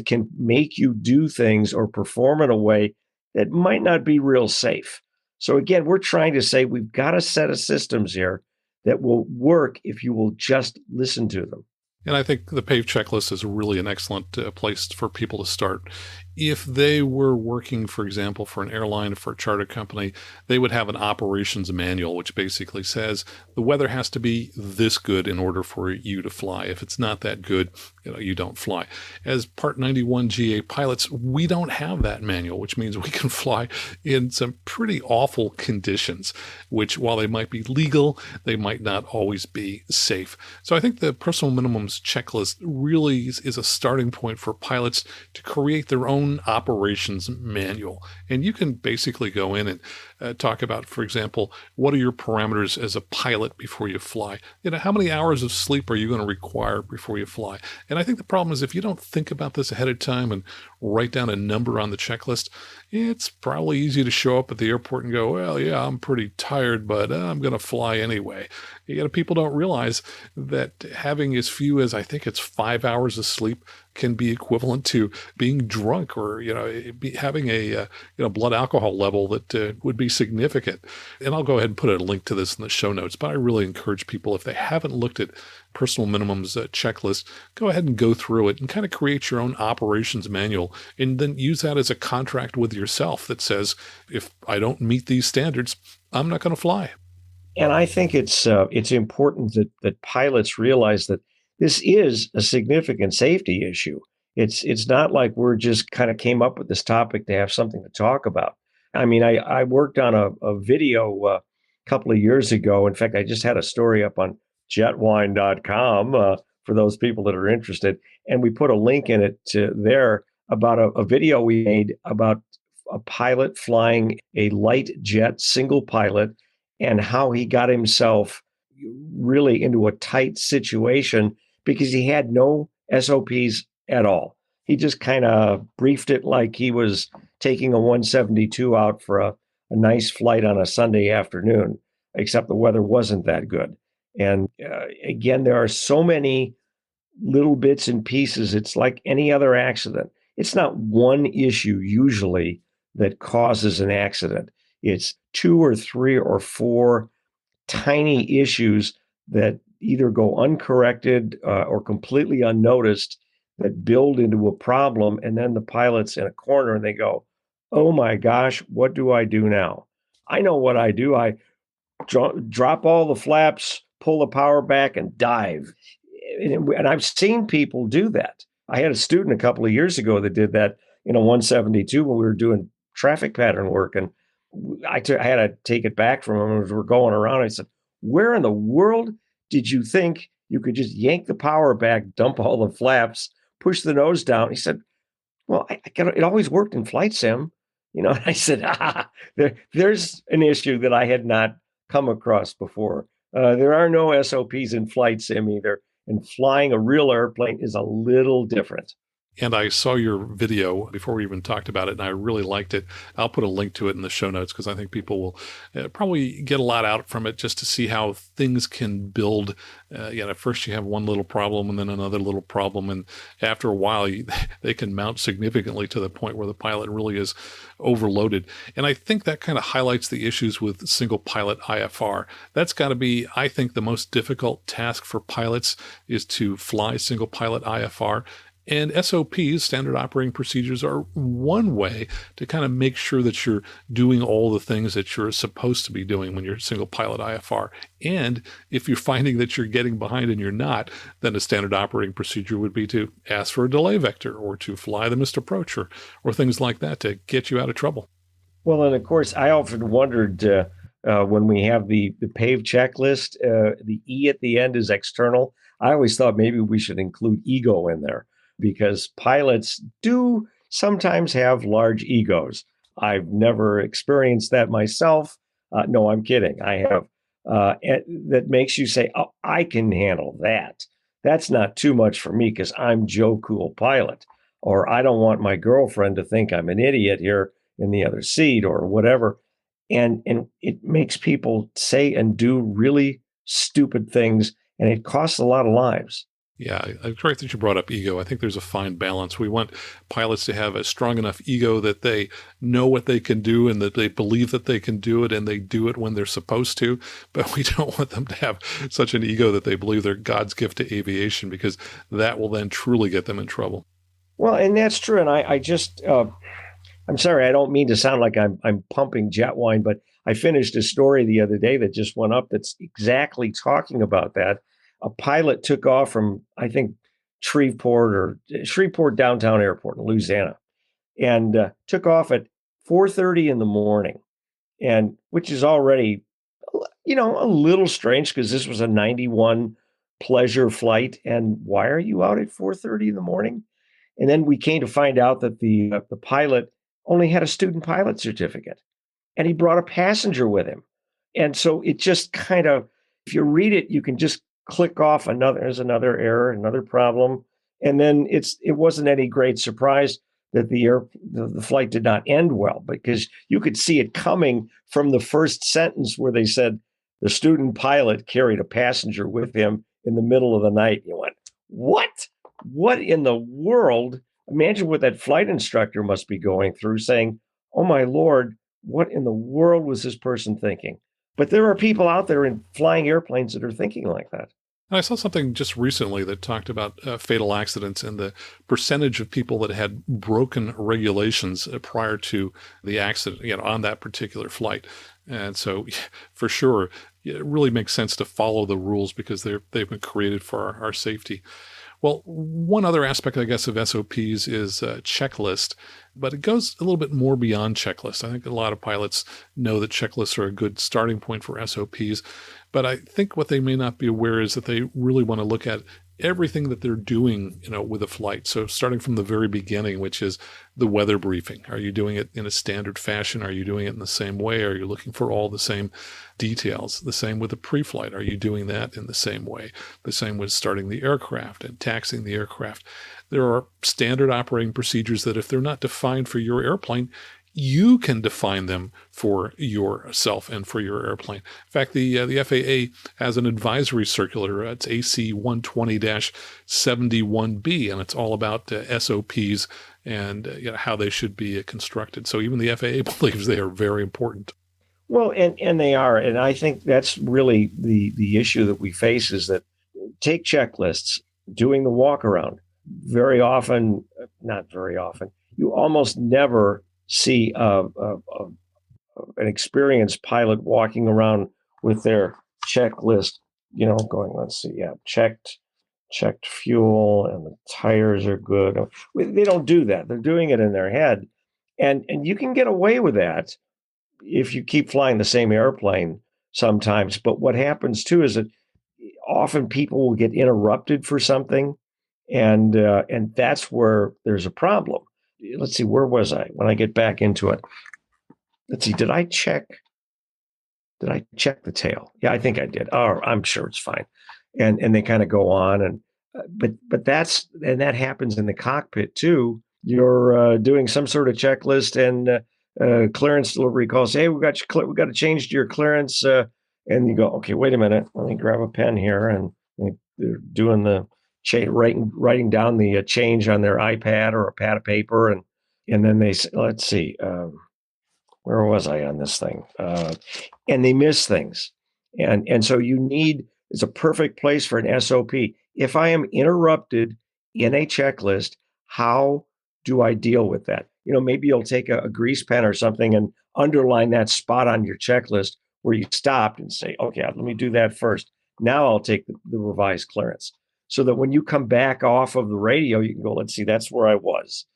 can make you do things or perform in a way that might not be real safe. So again, we're trying to say we've got a set of systems here that will work if you will just listen to them. And I think the PAVE checklist is really an excellent place for people to start. If they were working, for example, for an airline, for a charter company, they would have an operations manual, which basically says the weather has to be this good in order for you to fly. If it's not that good, you don't fly. As Part 91 GA pilots, we don't have that manual, which means we can fly in some pretty awful conditions, which while they might be legal, they might not always be safe. So I think the personal minimums checklist really is a starting point for pilots to create their own operations manual. And you can basically go in and talk about, for example, what are your parameters as a pilot before you fly? How many hours of sleep are you going to require before you fly? And I think the problem is if you don't think about this ahead of time and write down a number on the checklist, it's probably easy to show up at the airport and go, well, yeah, I'm pretty tired, but I'm going to fly anyway. People don't realize that having as few as, I think it's 5 hours of sleep can be equivalent to being drunk or, having a blood alcohol level that would be significant. And I'll go ahead and put a link to this in the show notes, but I really encourage people, if they haven't looked at personal minimums checklist, go ahead and go through it and kind of create your own operations manual and then use that as a contract with yourself that says, if I don't meet these standards, I'm not going to fly. And I think it's important that pilots realize that this is a significant safety issue. It's not like we're just kind of came up with this topic to have something to talk about. I mean, I worked on a video a couple of years ago. In fact, I just had a story up on jetwine.com for those people that are interested. And we put a link in it there about a video we made about a pilot flying a light jet single pilot and how he got himself really into a tight situation because he had no SOPs at all. He just kind of briefed it like he was taking a 172 out for a nice flight on a Sunday afternoon, except the weather wasn't that good. And again, there are so many little bits and pieces. It's like any other accident. It's not one issue usually that causes an accident. It's 2 or 3 or 4 tiny issues that either go uncorrected or completely unnoticed that build into a problem. And then the pilot's in a corner and they go, oh my gosh, what do I do now? I know what I do. I drop all the flaps, pull the power back and dive. And I've seen people do that. I had a student a couple of years ago that did that in a 172 when we were doing traffic pattern work. And I had to take it back from him as we're going around. I said, where in the world did you think you could just yank the power back, dump all the flaps, push the nose down? He said, well, it always worked in flight sim. And I said, there's an issue that I had not come across before. There are no SOPs in flight sim either. And flying a real airplane is a little different. And I saw your video before we even talked about it, and I really liked it. I'll put a link to it in the show notes because I think people will probably get a lot out from it just to see how things can build. At first you have one little problem and then another little problem. And after a while, they can mount significantly to the point where the pilot really is overloaded. And I think that kind of highlights the issues with single pilot IFR. That's got to be, I think, the most difficult task for pilots is to fly single pilot IFR. And SOPs, standard operating procedures, are one way to kind of make sure that you're doing all the things that you're supposed to be doing when you're single pilot IFR. And if you're finding that you're getting behind and you're not, then a standard operating procedure would be to ask for a delay vector or to fly the missed approach or things like that to get you out of trouble. Well, and of course, I often wondered when we have the PAVE checklist, the E at the end is external. I always thought maybe we should include ego in there, because pilots do sometimes have large egos. I've never experienced that myself. No, I'm kidding. I have. That makes you say, oh, I can handle that. That's not too much for me because I'm Joe Cool Pilot. Or I don't want my girlfriend to think I'm an idiot here in the other seat or whatever. And it makes people say and do really stupid things, and it costs a lot of lives. Yeah, it's great that you brought up ego. I think there's a fine balance. We want pilots to have a strong enough ego that they know what they can do and that they believe that they can do it and they do it when they're supposed to. But we don't want them to have such an ego that they believe they're God's gift to aviation, because that will then truly get them in trouble. Well, and that's true. And I just, I'm sorry, I don't mean to sound like I'm pumping jet wine, but I finished a story the other day that just went up that's exactly talking about that. A pilot took off from, I think, Shreveport Downtown Airport in Louisiana, and took off at 4:30 in the morning, and which is already, a little strange because this was a 91 pleasure flight. And why are you out at 4:30 in the morning? And then we came to find out that the pilot only had a student pilot certificate, and he brought a passenger with him. And so it just kind of, if you read it, you can just click off there's another error, another problem. And then it wasn't any great surprise that the flight did not end well, because you could see it coming from the first sentence where they said the student pilot carried a passenger with him in the middle of the night. You went, what? What in the world? Imagine what that flight instructor must be going through, saying, oh my Lord, what in the world was this person thinking? But there are people out there in flying airplanes that are thinking like that. And I saw something just recently that talked about fatal accidents and the percentage of people that had broken regulations prior to the accident, on that particular flight. And so, for sure, it really makes sense to follow the rules because they've been created for our safety. Well, one other aspect, I guess, of SOPs is a checklist, but it goes a little bit more beyond checklist. I think a lot of pilots know that checklists are a good starting point for SOPs, but I think what they may not be aware is that they really want to look at everything that they're doing, with a flight. So starting from the very beginning, which is the weather briefing. Are you doing it in a standard fashion? Are you doing it in the same way? Are you looking for all the same details? The same with the pre-flight. Are you doing that in the same way? The same with starting the aircraft and taxiing the aircraft. There are standard operating procedures that if they're not defined for your airplane, you can define them for yourself and for your airplane. In fact, the FAA has an advisory circular. It's AC 120-71B, and it's all about SOPs and how they should be constructed. So even the FAA believes they are very important. Well, and they are. And I think that's really the issue that we face, is that take checklists, doing the walk around. Not very often, you almost never see an experienced pilot walking around with their checklist, going, let's see, checked fuel and the tires are good. They don't do that. They're doing it in their head. And you can get away with that if you keep flying the same airplane sometimes. But what happens too is that often people will get interrupted for something, and that's where there's a problem. Let's see, where was I when I get back into it? Let's see, did I check the tail? Yeah, I think I did. Oh, I'm sure it's fine. And they kind of go on, and But that happens in the cockpit too. You're doing some sort of checklist, and clearance delivery calls, hey, we got to change to your clearance, and you go, okay, wait a minute, let me grab a pen here, and they're doing the writing down the change on their iPad or a pad of paper, and then they say, let's see, where was I on this thing? And they miss things, and so it's a perfect place for an SOP. If I am interrupted in a checklist, how do I deal with that? Maybe you'll take a grease pen or something and underline that spot on your checklist where you stopped and say, okay, let me do that first. Now I'll take the revised clearance, so that when you come back off of the radio, you can go, let's see, that's where I was,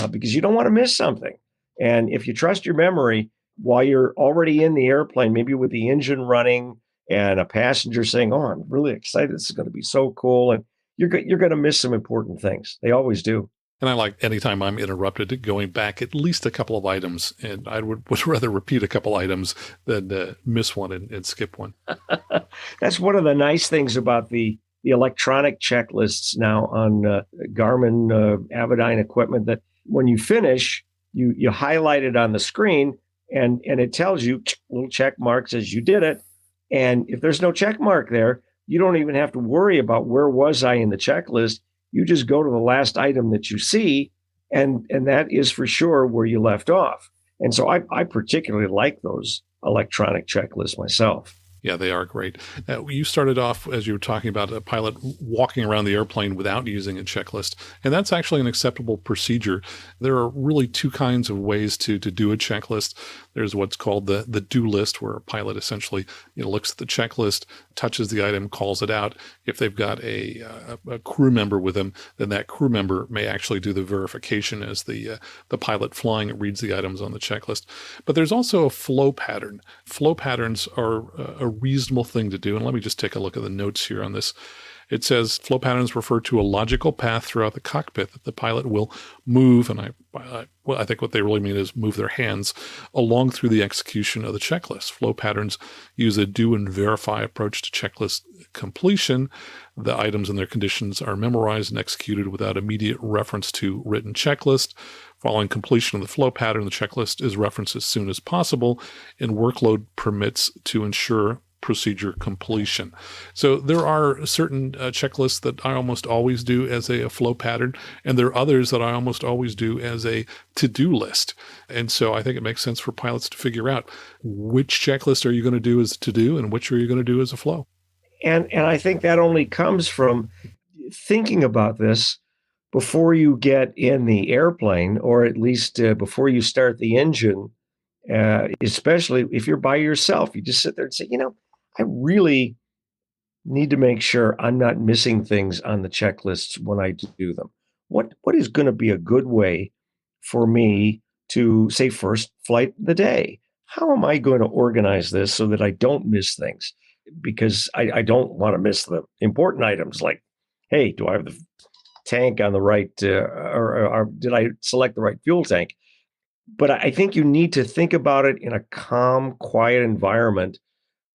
because you don't want to miss something. And if you trust your memory while you're already in the airplane, maybe with the engine running and a passenger saying, oh, I'm really excited, this is going to be so cool, and you're going to miss some important things. They always do. And I like anytime I'm interrupted, going back at least a couple of items, and I would rather repeat a couple items than miss one and skip one. That's one of the nice things about the electronic checklists now on Garmin Avidyne equipment, that when you finish, you highlight it on the screen, and it tells you, little check mark says you did it. And if there's no check mark there, you don't even have to worry about where was I in the checklist. You just go to the last item that you see, and that is for sure where you left off. And so I particularly like those electronic checklists myself. Yeah, they are great. You started off, as you were talking about, a pilot walking around the airplane without using a checklist, and that's actually an acceptable procedure. There are really two kinds of ways to do a checklist. There's what's called the do list, where a pilot essentially looks at the checklist, touches the item, calls it out. If they've got a crew member with them, then that crew member may actually do the verification as the pilot flying reads the items on the checklist. But there's also a flow pattern. Flow patterns are a reasonable thing to do. And let me just take a look at the notes here on this. It says flow patterns refer to a logical path throughout the cockpit that the pilot will move, and I think what they really mean is move their hands along through the execution of the checklist. Flow patterns use a do and verify approach to checklist completion. The items and their conditions are memorized and executed without immediate reference to written checklist. Following completion of the flow pattern, the checklist is referenced as soon as possible, and workload permits to ensure procedure completion. So there are certain checklists that I almost always do as a flow pattern, and there are others that I almost always do as a to-do list. And so I think it makes sense for pilots to figure out which checklist are you going to do as a to-do and which are you going to do as a flow. And I think that only comes from thinking about this before you get in the airplane, or at least before you start the engine, especially if you're by yourself. You just sit there and say, I really need to make sure I'm not missing things on the checklists when I do them. What is going to be a good way for me to say first flight of the day? How am I going to organize this so that I don't miss things? Because I don't want to miss the important items like, hey, do I have the tank on the right, or did I select the right fuel tank? But I think you need to think about it in a calm, quiet environment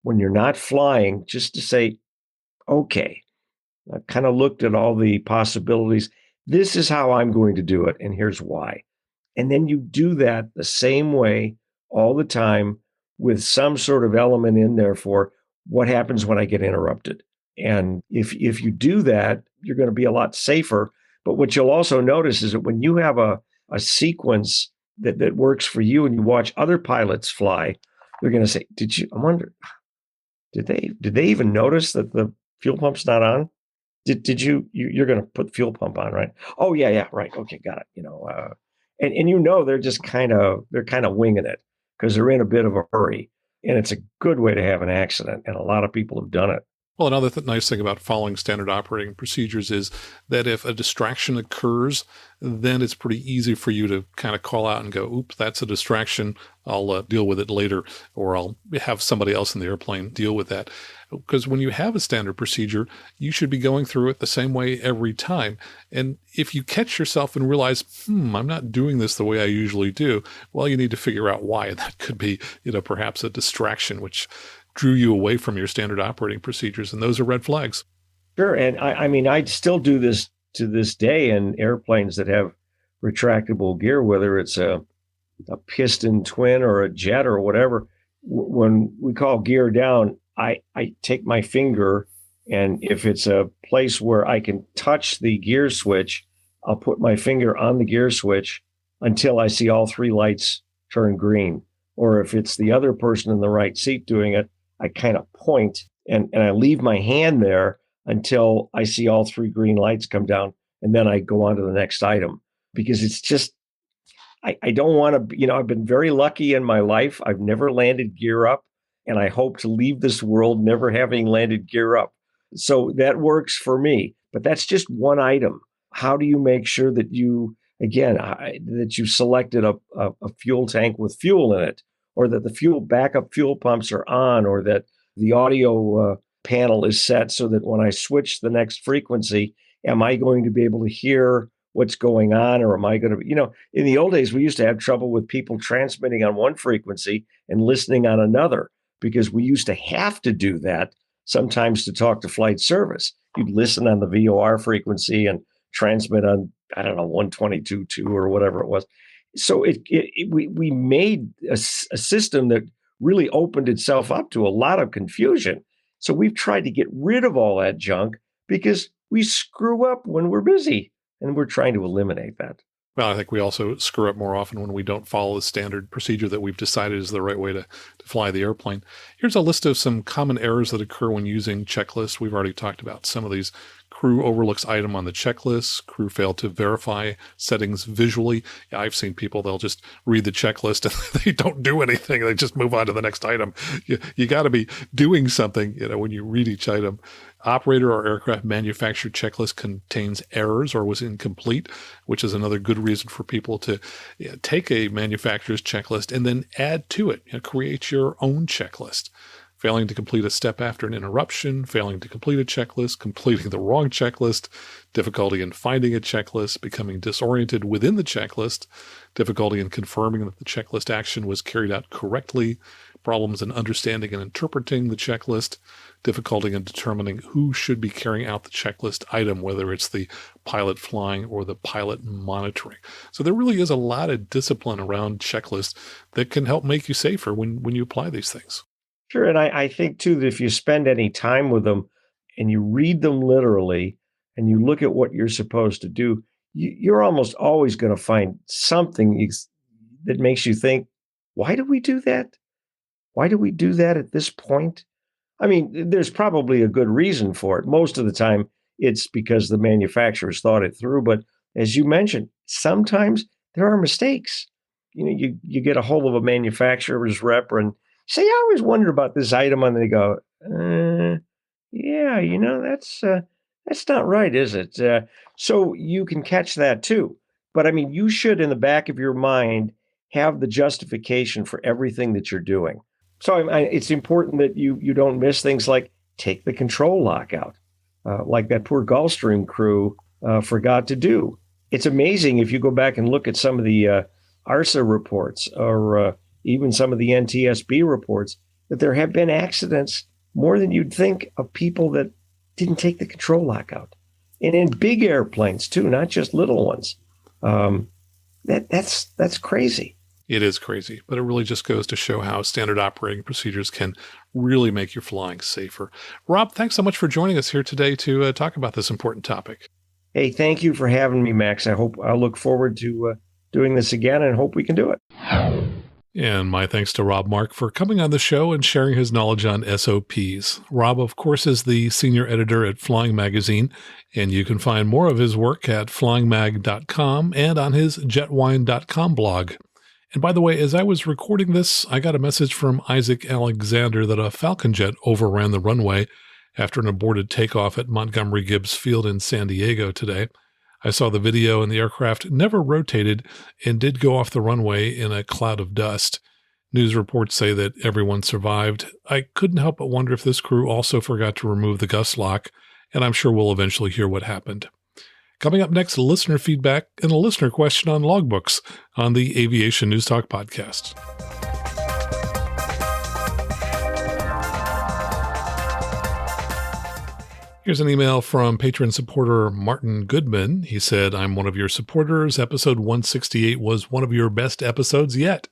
when you're not flying, just to say, okay, I've kind of looked at all the possibilities. This is how I'm going to do it, and here's why. And then you do that the same way all the time with some sort of element in there for what happens when I get interrupted. And if you do that, you're going to be a lot safer. But what you'll also notice is that when you have a sequence that works for you and you watch other pilots fly, they're going to say, I wonder, did they even notice that the fuel pump's not on? You're going to put the fuel pump on, right? Oh, yeah, right. Okay, got it. And they're just kind of winging it because they're in a bit of a hurry. And it's a good way to have an accident. And a lot of people have done it. Well, another nice thing about following standard operating procedures is that if a distraction occurs, then it's pretty easy for you to kind of call out and go, oops, that's a distraction. I'll deal with it later, or I'll have somebody else in the airplane deal with that. Because when you have a standard procedure, you should be going through it the same way every time. And if you catch yourself and realize, I'm not doing this the way I usually do, well, you need to figure out why. And that could be, perhaps a distraction, which drew you away from your standard operating procedures. And those are red flags. Sure. And I mean, I'd still do this to this day in airplanes that have retractable gear, whether it's a piston twin or a jet or whatever. When we call gear down, I take my finger, and if it's a place where I can touch the gear switch, I'll put my finger on the gear switch until I see all three lights turn green. Or if it's the other person in the right seat doing it, I kind of point and I leave my hand there until I see all three green lights come down. And then I go on to the next item, because it's just, I don't want to, I've been very lucky in my life. I've never landed gear up, and I hope to leave this world never having landed gear up. So that works for me, but that's just one item. How do you make sure that you, again, that you selected a fuel tank with fuel in it, or that the backup fuel pumps are on, or that the audio panel is set so that when I switch the next frequency, am I going to be able to hear what's going on, or am I going to, in the old days, we used to have trouble with people transmitting on one frequency and listening on another, because we used to have to do that sometimes to talk to flight service. You'd listen on the VOR frequency and transmit on, 122.2 or whatever it was. So we made a system that really opened itself up to a lot of confusion. So we've tried to get rid of all that junk because we screw up when we're busy, and we're trying to eliminate that. Well, I think we also screw up more often when we don't follow the standard procedure that we've decided is the right way to fly the airplane. Here's a list of some common errors that occur when using checklists. We've already talked about some of these. Crew overlooks item on the checklist. Crew failed to verify settings visually. Yeah, I've seen people, they'll just read the checklist and they don't do anything. They just move on to the next item. You got to be doing something, when you read each item. Operator or aircraft manufacturer checklist contains errors or was incomplete, which is another good reason for people to take a manufacturer's checklist and then add to it. Create your own checklist. Failing to complete a step after an interruption, failing to complete a checklist, completing the wrong checklist, difficulty in finding a checklist, becoming disoriented within the checklist, difficulty in confirming that the checklist action was carried out correctly, problems in understanding and interpreting the checklist, difficulty in determining who should be carrying out the checklist item, whether it's the pilot flying or the pilot monitoring. So there really is a lot of discipline around checklists that can help make you safer when you apply these things. Sure. And I think, too, that if you spend any time with them and you read them literally and you look at what you're supposed to do, you're almost always going to find something that makes you think, why do we do that? Why do we do that at this point? I mean, there's probably a good reason for it. Most of the time, it's because the manufacturers thought it through. But as you mentioned, sometimes there are mistakes. You get a hold of a manufacturer's rep and say, I always wondered about this item, and they go, that's not right, is it? So you can catch that too. But I mean, you should, in the back of your mind, have the justification for everything that you're doing. So it's important that you don't miss things like take the control lock out, like that poor Gulfstream crew forgot to do. It's amazing if you go back and look at some of the ARSA reports or even some of the NTSB reports, that there have been accidents more than you'd think of people that didn't take the control lock out. And in big airplanes too, not just little ones. That's crazy. It is crazy, but it really just goes to show how standard operating procedures can really make your flying safer. Rob, thanks so much for joining us here today to talk about this important topic. Hey, thank you for having me, Max. I'll look forward to doing this again and hope we can do it. And my thanks to Rob Mark for coming on the show and sharing his knowledge on SOPs. Rob, of course, is the senior editor at Flying Magazine, and you can find more of his work at flyingmag.com and on his jetwine.com blog. And by the way, as I was recording this, I got a message from Isaac Alexander that a Falcon jet overran the runway after an aborted takeoff at Montgomery Gibbs Field in San Diego today. I saw the video, and the aircraft never rotated and did go off the runway in a cloud of dust. News reports say that everyone survived. I couldn't help but wonder if this crew also forgot to remove the gust lock, and I'm sure we'll eventually hear what happened. Coming up next, listener feedback and a listener question on logbooks on the Aviation News Talk podcast. Here's an email from patron supporter Martin Goodman. He said, I'm one of your supporters. Episode 168 was one of your best episodes yet.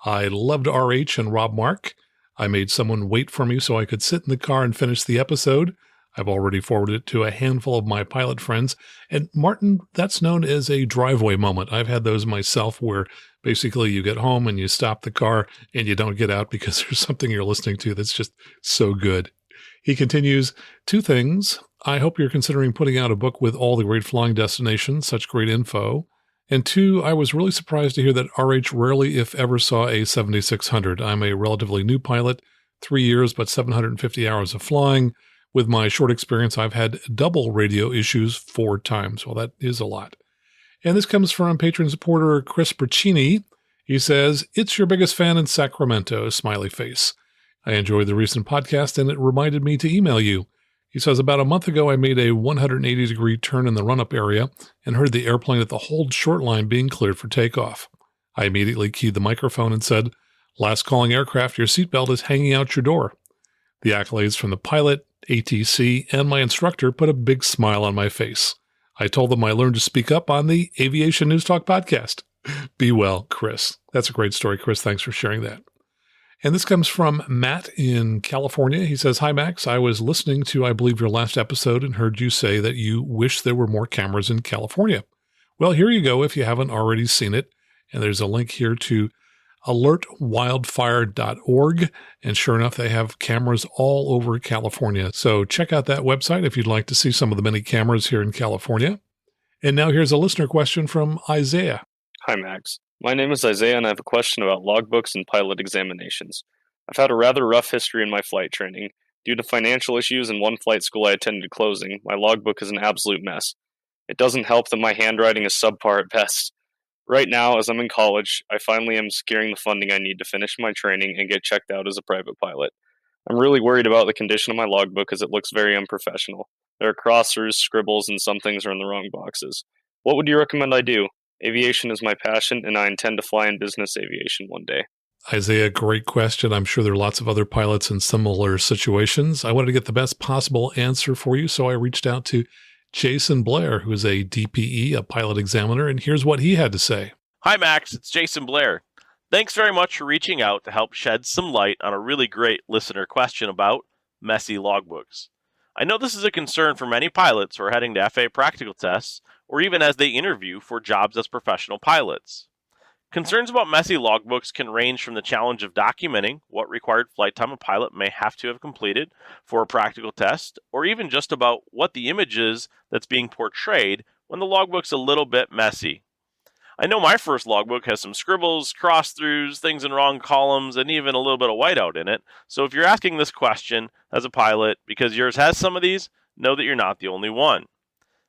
I loved RH and Rob Mark. I made someone wait for me so I could sit in the car and finish the episode. I've already forwarded it to a handful of my pilot friends. And Martin, that's known as a driveway moment. I've had those myself where basically you get home and you stop the car and you don't get out because there's something you're listening to that's just so good. He continues, 2 things. I hope you're considering putting out a book with all the great flying destinations, such great info. And 2, I was really surprised to hear that RH rarely, if ever, saw a 7600. I'm a relatively new pilot, 3 years, but 750 hours of flying. With my short experience, I've had double radio issues 4 times. Well, that is a lot. And this comes from patron supporter Chris Braccini. He says, it's your biggest fan in Sacramento, smiley face. I enjoyed the recent podcast, and it reminded me to email you. He says, about a month ago, I made a 180-degree turn in the run-up area and heard the airplane at the hold short line being cleared for takeoff. I immediately keyed the microphone and said, last calling aircraft, your seatbelt is hanging out your door. The accolades from the pilot, ATC, and my instructor put a big smile on my face. I told them I learned to speak up on the Aviation News Talk podcast. Be well, Chris. That's a great story, Chris. Thanks for sharing that. And this comes from Matt in California. He says, hi, Max. I was listening to, I believe, your last episode and heard you say that you wish there were more cameras in California. Well, here you go if you haven't already seen it. And there's a link here to alertwildfire.org. And sure enough, they have cameras all over California. So check out that website if you'd like to see some of the many cameras here in California. And now here's a listener question from Isaiah. Hi, Max. My name is Isaiah, and I have a question about logbooks and pilot examinations. I've had a rather rough history in my flight training. Due to financial issues and one flight school I attended closing, my logbook is an absolute mess. It doesn't help that my handwriting is subpar at best. Right now, as I'm in college, I finally am securing the funding I need to finish my training and get checked out as a private pilot. I'm really worried about the condition of my logbook as it looks very unprofessional. There are crossers, scribbles, and some things are in the wrong boxes. What would you recommend I do? Aviation is my passion, and I intend to fly in business aviation one day. Isaiah, great question. I'm sure there are lots of other pilots in similar situations. I wanted to get the best possible answer for you, so I reached out to Jason Blair, who is a DPE, a pilot examiner, and here's what he had to say. Hi, Max. It's Jason Blair. Thanks very much for reaching out to help shed some light on a really great listener question about messy logbooks. I know this is a concern for many pilots who are heading to FAA practical tests, or even as they interview for jobs as professional pilots. Concerns about messy logbooks can range from the challenge of documenting what required flight time a pilot may have to have completed for a practical test, or even just about what the image is that's being portrayed when the logbook's a little bit messy. I know my first logbook has some scribbles, cross-throughs, things in wrong columns, and even a little bit of whiteout in it. So if you're asking this question as a pilot because yours has some of these, know that you're not the only one.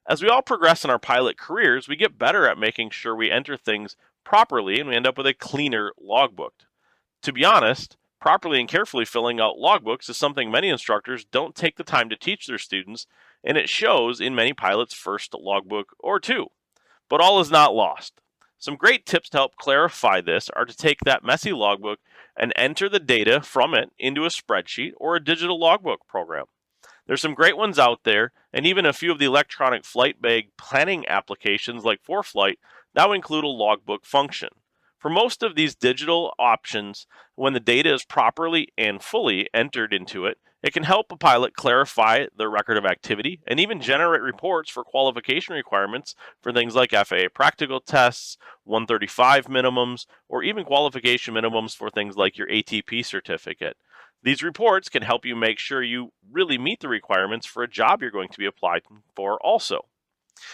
As we all progress in our pilot careers, we get better at making sure we enter things properly and we end up with a cleaner logbook. To be honest, properly and carefully filling out logbooks is something many instructors don't take the time to teach their students, and it shows in many pilots' first logbook or two. But all is not lost. Some great tips to help clarify this are to take that messy logbook and enter the data from it into a spreadsheet or a digital logbook program. There's some great ones out there, and even a few of the electronic flight bag planning applications like ForeFlight now include a logbook function. For most of these digital options, when the data is properly and fully entered into it, it can help a pilot clarify their record of activity and even generate reports for qualification requirements for things like FAA practical tests, 135 minimums, or even qualification minimums for things like your ATP certificate. These reports can help you make sure you really meet the requirements for a job you're going to be applied for also.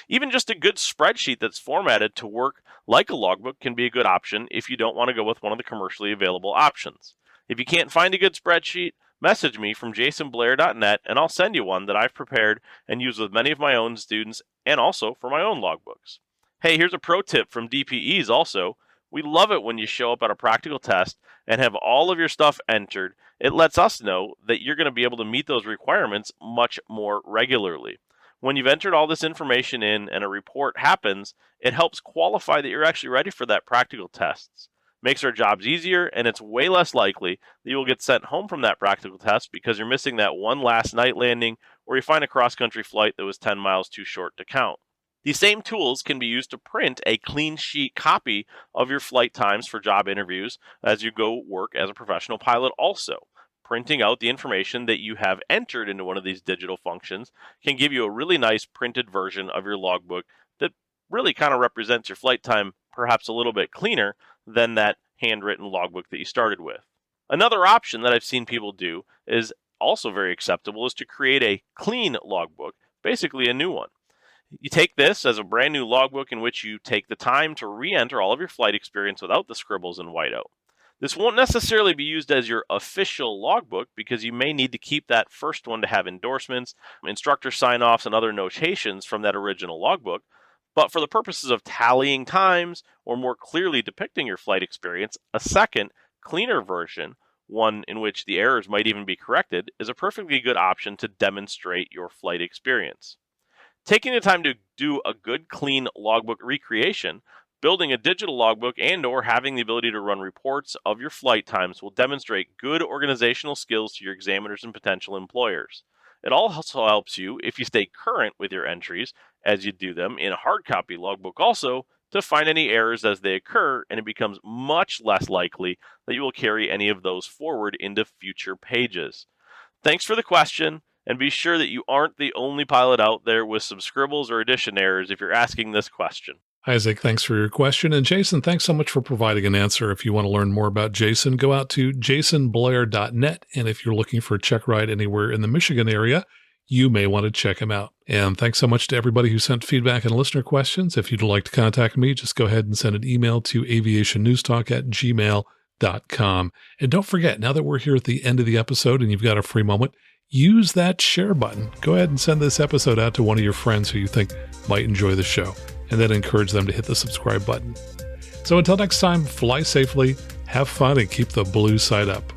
Even just a good spreadsheet that's formatted to work like a logbook can be a good option if you don't want to go with one of the commercially available options. If you can't find a good spreadsheet, message me from jasonblair.net and I'll send you one that I've prepared and use with many of my own students and also for my own logbooks. Hey, here's a pro tip from DPEs also. We love it when you show up at a practical test and have all of your stuff entered. It lets us know that you're going to be able to meet those requirements much more regularly. When you've entered all this information in and a report happens, it helps qualify that you're actually ready for that practical tests. Makes our jobs easier, and it's way less likely that you will get sent home from that practical test because you're missing that one last night landing or you find a cross-country flight that was 10 miles too short to count. These same tools can be used to print a clean sheet copy of your flight times for job interviews as you go work as a professional pilot also. Printing out the information that you have entered into one of these digital functions can give you a really nice printed version of your logbook that really kind of represents your flight time perhaps a little bit cleaner than that handwritten logbook that you started with. Another option that I've seen people do is also very acceptable is to create a clean logbook, basically a new one. You take this as a brand new logbook in which you take the time to re-enter all of your flight experience without the scribbles and whiteout. This won't necessarily be used as your official logbook because you may need to keep that first one to have endorsements, instructor sign-offs, and other notations from that original logbook. But for the purposes of tallying times or more clearly depicting your flight experience, a second, cleaner version, one in which the errors might even be corrected, is a perfectly good option to demonstrate your flight experience. Taking the time to do a good, clean logbook recreation, building a digital logbook and or having the ability to run reports of your flight times will demonstrate good organizational skills to your examiners and potential employers. It also helps you, if you stay current with your entries as you do them in a hard copy logbook also, to find any errors as they occur, and it becomes much less likely that you will carry any of those forward into future pages. Thanks for the question, and be sure that you aren't the only pilot out there with some scribbles or addition errors if you're asking this question. Isaac, thanks for your question. And Jason, thanks so much for providing an answer. If you want to learn more about Jason, go out to jasonblair.net. And if you're looking for a check ride anywhere in the Michigan area, you may want to check him out. And thanks so much to everybody who sent feedback and listener questions. If you'd like to contact me, just go ahead and send an email to aviationnewstalk@gmail.com. And don't forget, now that we're here at the end of the episode and you've got a free moment, use that share button. Go ahead and send this episode out to one of your friends who you think might enjoy the show, and then encourage them to hit the subscribe button. So until next time, fly safely, have fun, and keep the blue side up.